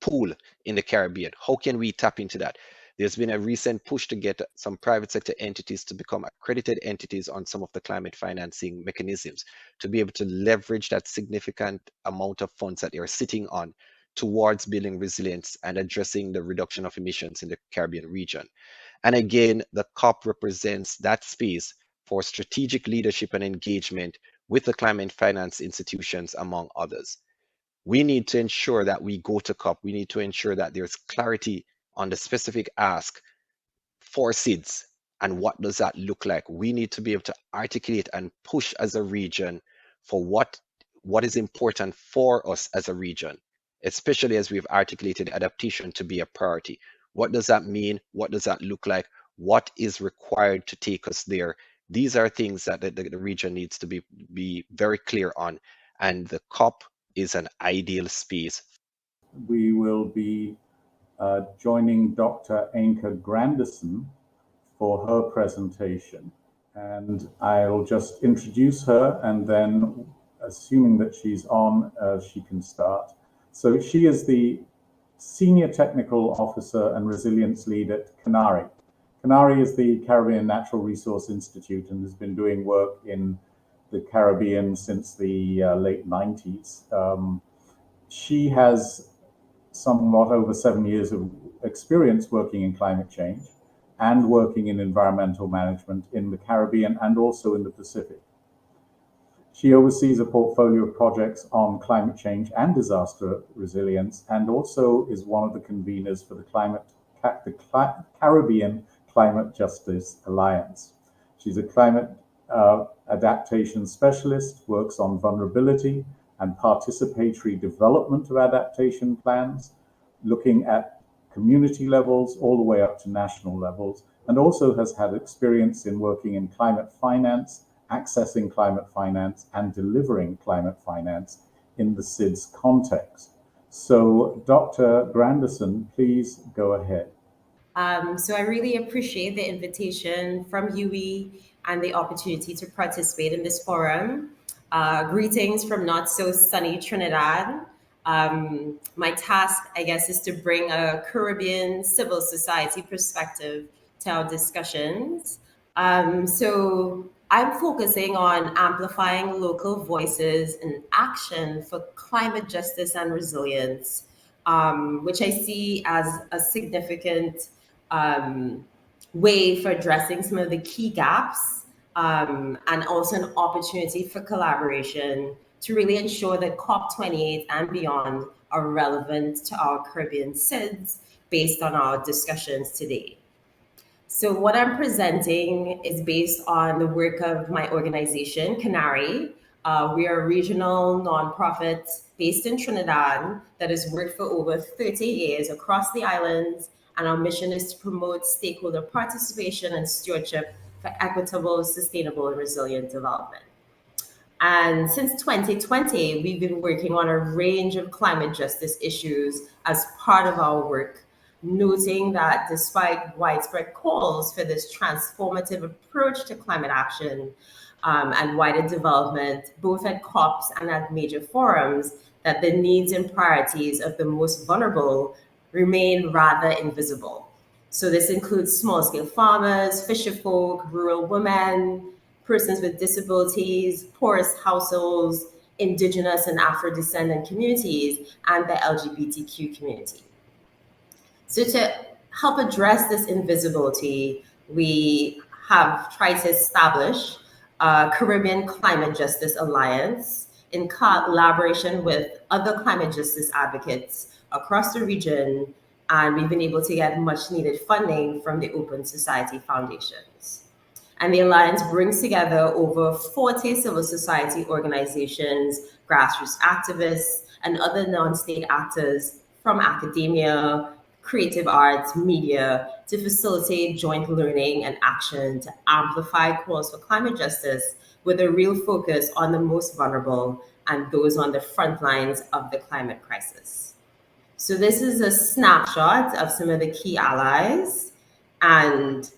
pool in the Caribbean. How can we tap into that? There's been a recent push to get some private sector entities to become accredited entities on some of the climate financing mechanisms to be able to leverage that significant amount of funds that they are sitting on towards building resilience and addressing the reduction of emissions in the Caribbean region. And again, the COP represents that space for strategic leadership and engagement with the climate finance institutions, among others. We need to ensure that we go to COP. We need to ensure that there's clarity on the specific ask for SIDS and what does that look like. We need to be able to articulate and push as a region for what is important for us as a region, especially as we've articulated adaptation to be a priority. What does that mean? What does that look like? What is required to take us there? These are things that the region needs to be very clear on, and the COP is an ideal space. We will be joining Dr. Ainka Grandison for her presentation. And I'll just introduce her, and then assuming that she's on, she can start. So she is the Senior Technical Officer and Resilience Lead at CANARI. CANARI is the Caribbean Natural Resource Institute and has been doing work in the Caribbean since the late 90s. She has somewhat over 7 years of experience working in climate change and working in environmental management in the Caribbean and also in the Pacific. She oversees a portfolio of projects on climate change and disaster resilience, and also is one of the conveners for the Caribbean Climate Justice Alliance. She's a climate adaptation specialist, works on vulnerability and participatory development of adaptation plans, looking at community levels all the way up to national levels, and also has had experience in working in climate finance, accessing climate finance, and delivering climate finance in the SIDS context. So Dr. Granderson, please go ahead. So I really appreciate the invitation from UE and the opportunity to participate in this forum. Greetings from not so sunny Trinidad. My task, I guess, is to bring a Caribbean civil society perspective to our discussions. So I'm focusing on amplifying local voices and action for climate justice and resilience, which I see as a significant way for addressing some of the key gaps, and also an opportunity for collaboration to really ensure that COP28 and beyond are relevant to our Caribbean SIDS based on our discussions today. So what I'm presenting is based on the work of my organization, CANARI. We are a regional nonprofit based in Trinidad that has worked for over 30 years across the islands, and our mission is to promote stakeholder participation and stewardship for equitable, sustainable, and resilient development. And since 2020, we've been working on a range of climate justice issues as part of our work, noting that despite widespread calls for this transformative approach to climate action and wider development, both at COPs and at major forums, that the needs and priorities of the most vulnerable remain rather invisible. So this includes small-scale farmers, fisherfolk, rural women, persons with disabilities, poorest households, Indigenous and Afro-descendant communities, and the LGBTQ community. So to help address this invisibility, we have tried to establish a Caribbean Climate Justice Alliance in collaboration with other climate justice advocates across the region, and we've been able to get much needed funding from the Open Society Foundations. And the Alliance brings together over 40 civil society organizations, grassroots activists, and other non-state actors from academia, creative arts, media, to facilitate joint learning and action to amplify calls for climate justice with a real focus on the most vulnerable and those on the front lines of the climate crisis. So this is a snapshot of some of the key allies, and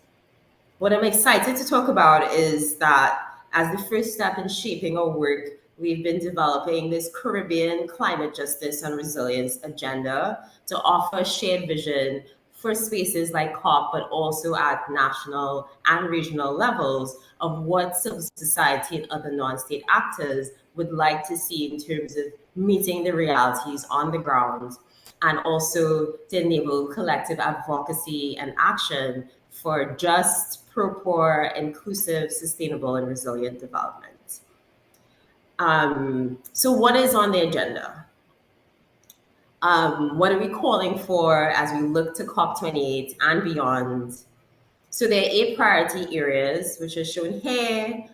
what I'm excited to talk about is that as the first step in shaping our work, we've been developing this Caribbean climate justice and resilience agenda to offer a shared vision for spaces like COP, but also at national and regional levels of what civil society and other non-state actors would like to see in terms of meeting the realities on the ground, and also to enable collective advocacy and action for just, pro-poor, inclusive, sustainable, and resilient development. So what is on the agenda? What are we calling for as we look to COP28 and beyond? So there are 8 priority areas, which are shown here,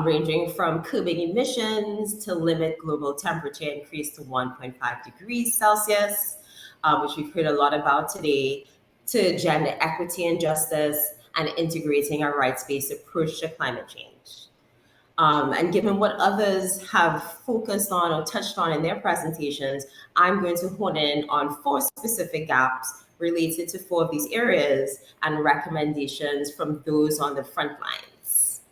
ranging from curbing emissions to limit global temperature increase to 1.5 degrees Celsius, which we've heard a lot about today, to gender equity and justice, and integrating a rights-based approach to climate change. And given what others have focused on or touched on in their presentations, I'm going to hone in on 4 specific gaps related to 4 of these areas and recommendations from those on the front lines.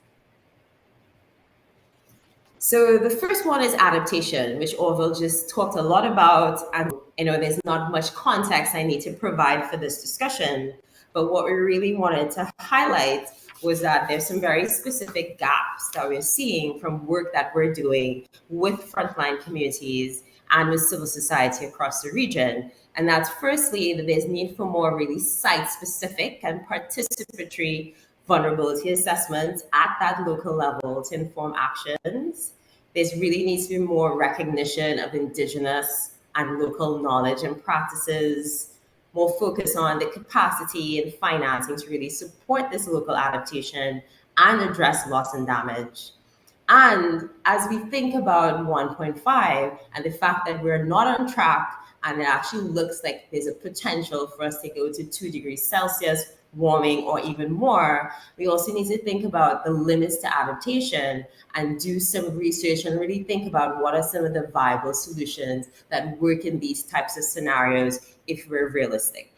So the first one is adaptation, which Orville just talked a lot about. And there's not much context I need to provide for this discussion. But what we really wanted to highlight was that there's some very specific gaps that we're seeing from work that we're doing with frontline communities and with civil society across the region. And that's firstly, that there's need for more really site-specific and participatory vulnerability assessments at that local level to inform actions. There's really needs to be more recognition of Indigenous and local knowledge and practices, more focus on the capacity and financing to really support this local adaptation and address loss and damage. And as we think about 1.5 and the fact that we're not on track, and it actually looks like there's a potential for us to go to 2 degrees Celsius warming or even more, we also need to think about the limits to adaptation and do some research and really think about what are some of the viable solutions that work in these types of scenarios if we're realistic.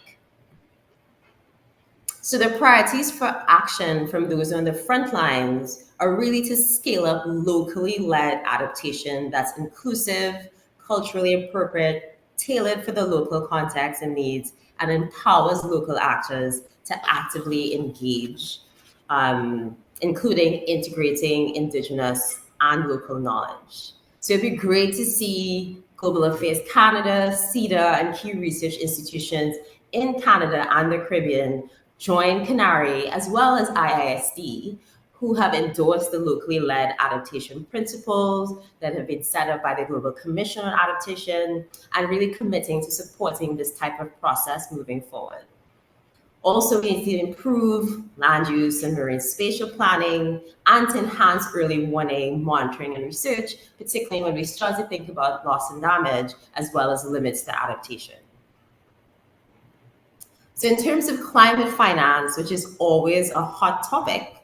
So the priorities for action from those on the front lines are really to scale up locally led adaptation that's inclusive, culturally appropriate, tailored for the local context and needs, and empowers local actors to actively engage, including integrating Indigenous and local knowledge. So it'd be great to see Global Affairs Canada, CEDA, and key research institutions in Canada and the Caribbean join CANARI as well as IISD, who have endorsed the locally led adaptation principles that have been set up by the Global Commission on Adaptation and really committing to supporting this type of process moving forward. Also, we need to improve land use and marine spatial planning and to enhance early warning, monitoring, and research, particularly when we start to think about loss and damage as well as limits to adaptation. So in terms of climate finance, which is always a hot topic,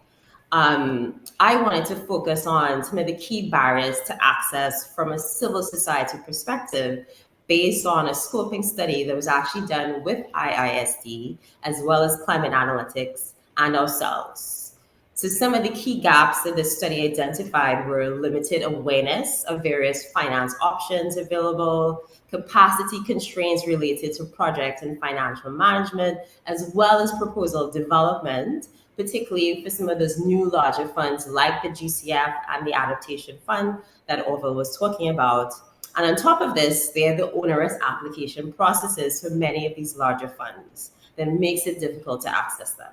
I wanted to focus on some of the key barriers to access from a civil society perspective based on a scoping study that was actually done with IISD, as well as Climate Analytics and ourselves. So some of the key gaps that the study identified were limited awareness of various finance options available, capacity constraints related to project and financial management, as well as proposal development, particularly for some of those new larger funds like the GCF and the Adaptation Fund that Orville was talking about. And on top of this, there are the onerous application processes for many of these larger funds that makes it difficult to access them.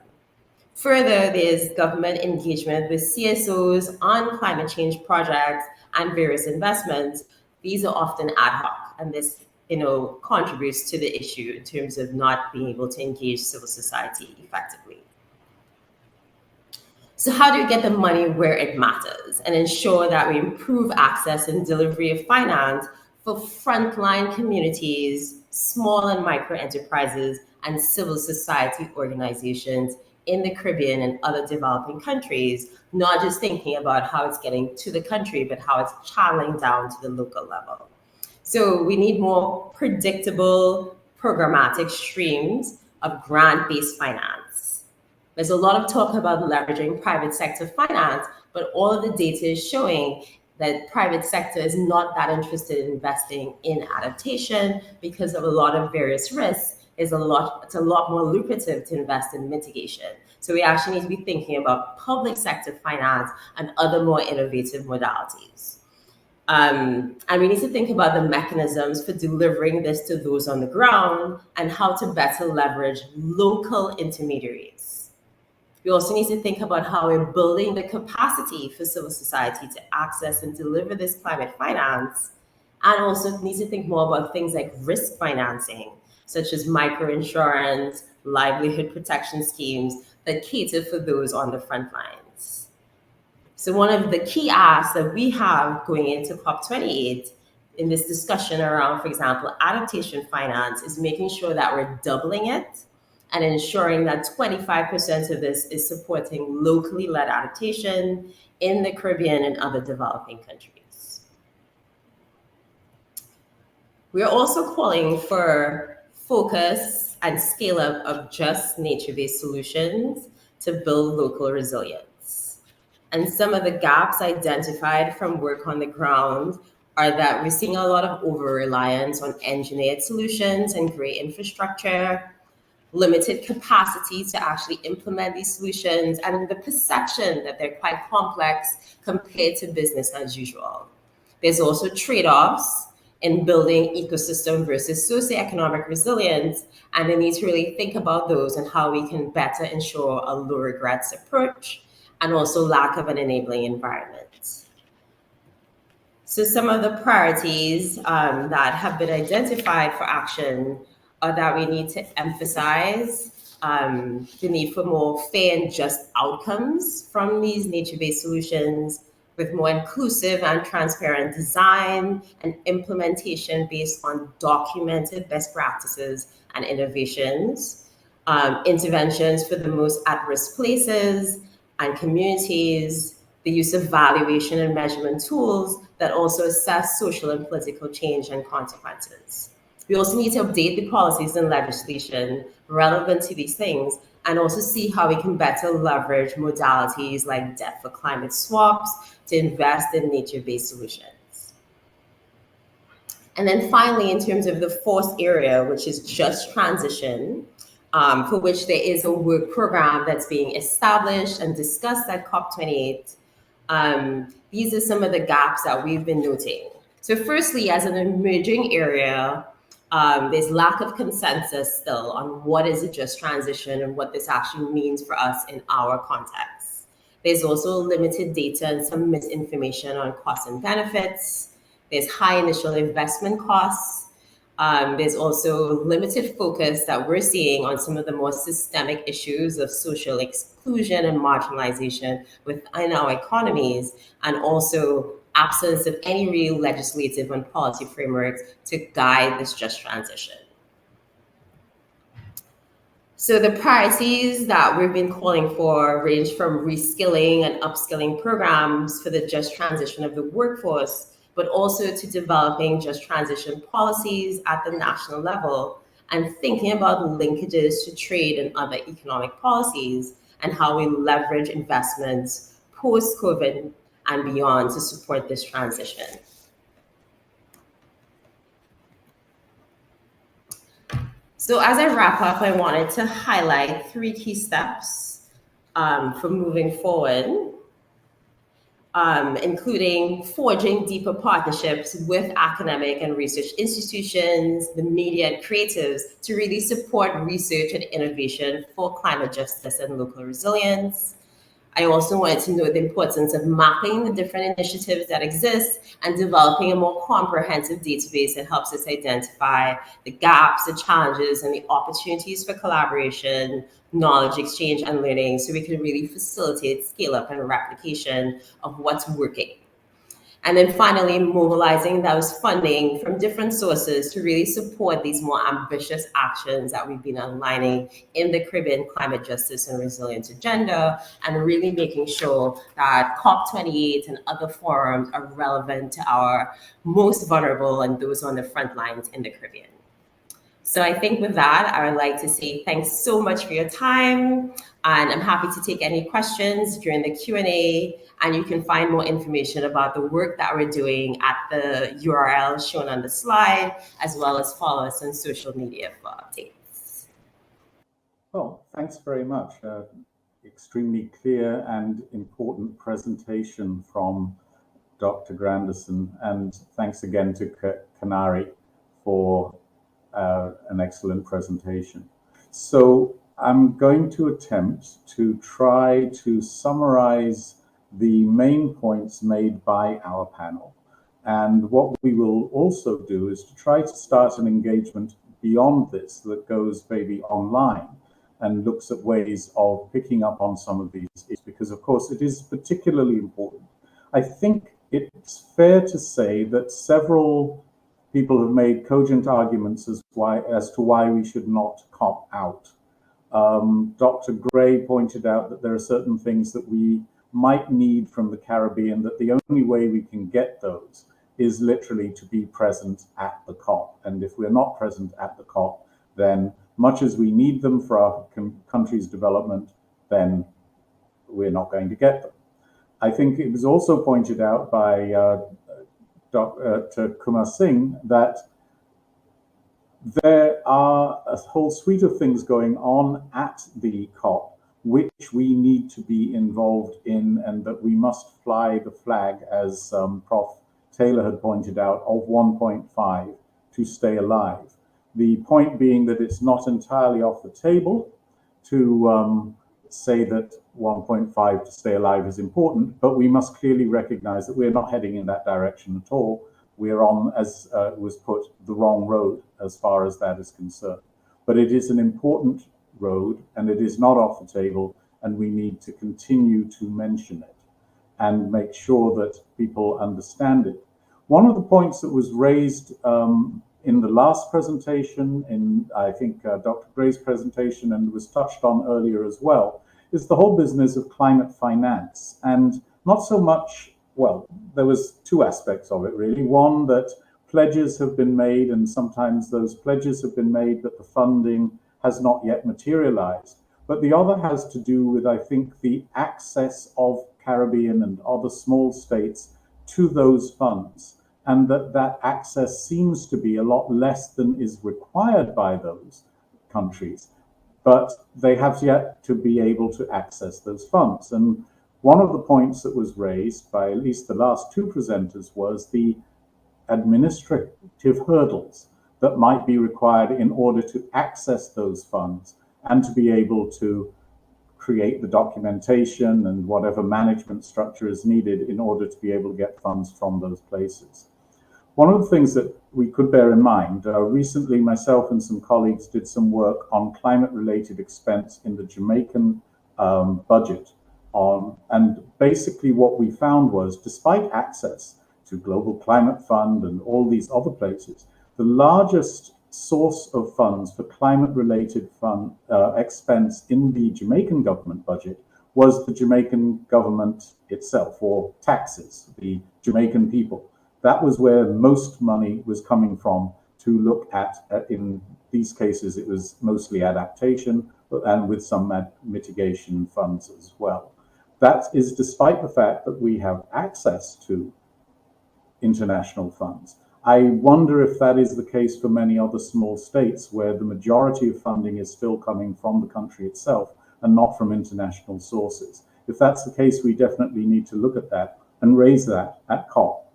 Further, there's government engagement with CSOs on climate change projects and various investments. These are often ad hoc, and this contributes to the issue in terms of not being able to engage civil society effectively. So how do we get the money where it matters and ensure that we improve access and delivery of finance for frontline communities, small and micro enterprises, and civil society organizations in the Caribbean and other developing countries, not just thinking about how it's getting to the country, but how it's channeling down to the local level. So we need more predictable programmatic streams of grant-based finance. There's a lot of talk about leveraging private sector finance, but all of the data is showing that private sector is not that interested in investing in adaptation because of a lot of various risks. It's a lot more lucrative to invest in mitigation. So we actually need to be thinking about public sector finance and other more innovative modalities. And we need to think about the mechanisms for delivering this to those on the ground and how to better leverage local intermediaries. We also need to think about how we're building the capacity for civil society to access and deliver this climate finance, and also need to think more about things like risk financing, such as microinsurance, livelihood protection schemes that cater for those on the front lines. So one of the key asks that we have going into COP28 in this discussion around, for example, adaptation finance is making sure that we're doubling it and ensuring that 25% of this is supporting locally led adaptation in the Caribbean and other developing countries. We're also calling for focus and scale up of just nature-based solutions to build local resilience. And some of the gaps identified from work on the ground are that we're seeing a lot of over-reliance on engineered solutions and great infrastructure, limited capacity to actually implement these solutions, and the perception that they're quite complex compared to business as usual. There's also trade-offs in building ecosystem versus socioeconomic resilience, and they need to really think about those and how we can better ensure a low regrets approach and also lack of an enabling environment. So some of the priorities that have been identified for action are that we need to emphasize the need for more fair and just outcomes from these nature-based solutions, with more inclusive and transparent design and implementation based on documented best practices and innovations, interventions for the most at-risk places and communities, the use of valuation and measurement tools that also assess social and political change and consequences. We also need to update the policies and legislation relevant to these things, and also see how we can better leverage modalities like debt for climate swaps to invest in nature-based solutions. And then finally, in terms of the fourth area, which is just transition, for which there is a work program that's being established and discussed at COP28. These are some of the gaps that we've been noting. So firstly, as an emerging area, there's lack of consensus still on what is a just transition and what this actually means for us in our context. There's also limited data and some misinformation on costs and benefits. There's high initial investment costs. There's also limited focus that we're seeing on some of the more systemic issues of social exclusion and marginalization within our economies, and also absence of any real legislative and policy frameworks to guide this just transition. So the priorities that we've been calling for range from reskilling and upskilling programs for the just transition of the workforce, but also to developing just transition policies at the national level and thinking about linkages to trade and other economic policies and how we leverage investments post-COVID and beyond to support this transition. So as I wrap up, I wanted to highlight 3 key steps for moving forward, including forging deeper partnerships with academic and research institutions, the media and creatives to really support research and innovation for climate justice and local resilience. I also wanted to note the importance of mapping the different initiatives that exist and developing a more comprehensive database that helps us identify the gaps, the challenges, and the opportunities for collaboration, knowledge exchange, and learning, so we can really facilitate scale up and replication of what's working. And then finally, mobilizing those funding from different sources to really support these more ambitious actions that we've been aligning in the Caribbean climate justice and resilience agenda, and really making sure that COP28 and other forums are relevant to our most vulnerable and those on the front lines in the Caribbean. So I think with that, I would like to say thanks so much for your time, and I'm happy to take any questions during the Q&A, and you can find more information about the work that we're doing at the URL shown on the slide, as well as follow us on social media for updates. Well, thanks very much. Extremely clear and important presentation from Dr. Grandison, and thanks again to Kanari for an excellent presentation. So I'm going to attempt to try to summarize the main points made by our panel. And what we will also do is to try to start an engagement beyond this that goes maybe online and looks at ways of picking up on some of these issues, because of course it is particularly important. I think it's fair to say that several people have made cogent arguments as to why we should not cop out. Dr. Gray pointed out that there are certain things that we might need from the Caribbean, that the only way we can get those is literally to be present at the COP. And if we're not present at the COP, then much as we need them for our country's development, then we're not going to get them. I think it was also pointed out by Dr. Kumar Singh that there are a whole suite of things going on at the COP which we need to be involved in, and that we must fly the flag, as Prof. Taylor had pointed out, of 1.5 to stay alive. The point being that it's not entirely off the table to say that 1.5 to stay alive is important, but we must clearly recognize that we're not heading in that direction at all. We're on, as was put, the wrong road as far as that is concerned. But it is an important road, and it is not off the table, and we need to continue to mention it and make sure that people understand it. One of the points that was raised in the last presentation, in I think Dr. Gray's presentation, and was touched on earlier as well, is the whole business of climate finance. And not so much, well, there was two aspects of it really. One, that pledges have been made, and sometimes those pledges have been made, but the funding has not yet materialized. But the other has to do with, I think, the access of Caribbean and other small states to those funds, and that access seems to be a lot less than is required by those countries, but they have yet to be able to access those funds. And one of the points that was raised by at least the last two presenters was the administrative hurdles that might be required in order to access those funds and to be able to create the documentation and whatever management structure is needed in order to be able to get funds from those places. One of the things that we could bear in mind, recently myself and some colleagues did some work on climate-related expense in the Jamaican budget. And basically what we found was, despite access to Global Climate Fund and all these other places, the largest source of funds for climate-related fund expense in the Jamaican government budget was the Jamaican government itself, or taxes, the Jamaican people. That was where most money was coming from to look at, in these cases, it was mostly adaptation, and with some mitigation funds as well. That is despite the fact that we have access to international funds. I wonder if that is the case for many other small states where the majority of funding is still coming from the country itself and not from international sources. If that's the case, we definitely need to look at that and raise that at COP.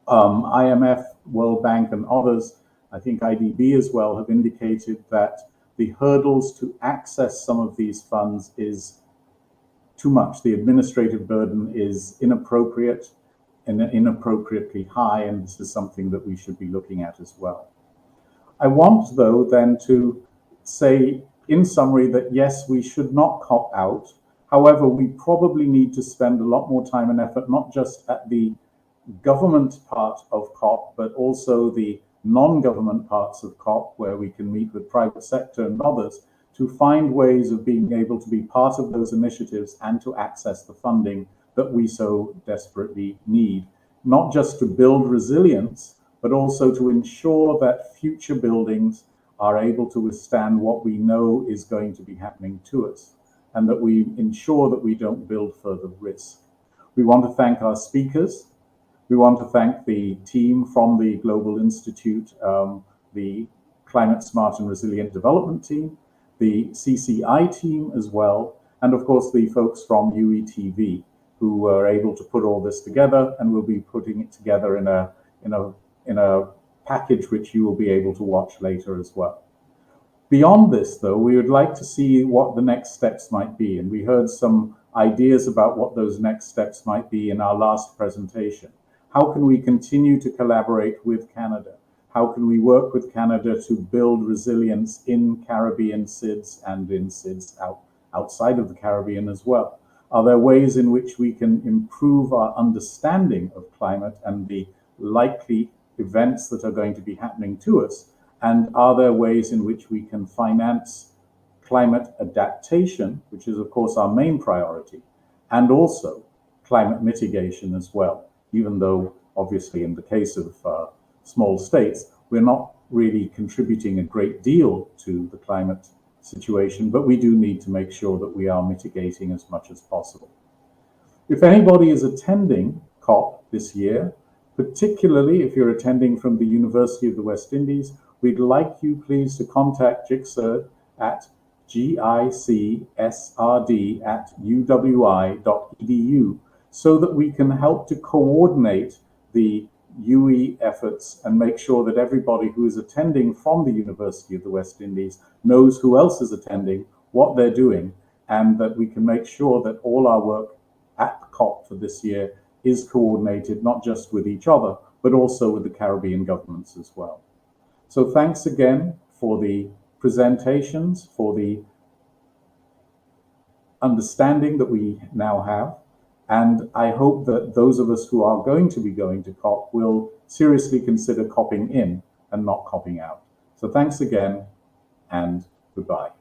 IMF, World Bank, and others, I think IDB as well, have indicated that the hurdles to access some of these funds is too much. The administrative burden is inappropriate and inappropriately high, and this is something that we should be looking at as well. I want, though, then to say in summary that yes, we should not cop out. However, we probably need to spend a lot more time and effort, not just at the government part of COP, but also the non-government parts of COP, where we can meet with private sector and others to find ways of being able to be part of those initiatives and to access the funding that we so desperately need, not just to build resilience, but also to ensure that future buildings are able to withstand what we know is going to be happening to us, and that we ensure that we don't build further risk. We want to thank our speakers. We want to thank the team from the Global Institute, the Climate Smart and Resilient Development team, the CCI team as well, and of course the folks from UETV who were able to put all this together, and will be putting it together in a package which you will be able to watch later as well. Beyond this, though, we would like to see what the next steps might be, and we heard some ideas about what those next steps might be in our last presentation. How can we continue to collaborate with Canada? How can we work with Canada to build resilience in Caribbean SIDS and in SIDS outside of the Caribbean as well? Are there ways in which we can improve our understanding of climate and the likely events that are going to be happening to us? And are there ways in which we can finance climate adaptation, which is of course our main priority, and also climate mitigation as well, even though obviously in the case of small states, we're not really contributing a great deal to the climate situation, but we do need to make sure that we are mitigating as much as possible. If anybody is attending COP this year, particularly if you're attending from the University of the West Indies, we'd like you please to contact GICSRD at gicsrd@uwi.edu so that we can help to coordinate the UE efforts and make sure that everybody who is attending from the University of the West Indies knows who else is attending, what they're doing, and that we can make sure that all our work at COP for this year is coordinated, not just with each other, but also with the Caribbean governments as well. So thanks again for the presentations, for the understanding that we now have. And I hope that those of us who are going to be going to COP will seriously consider COPing in and not COPing out. So thanks again, and goodbye.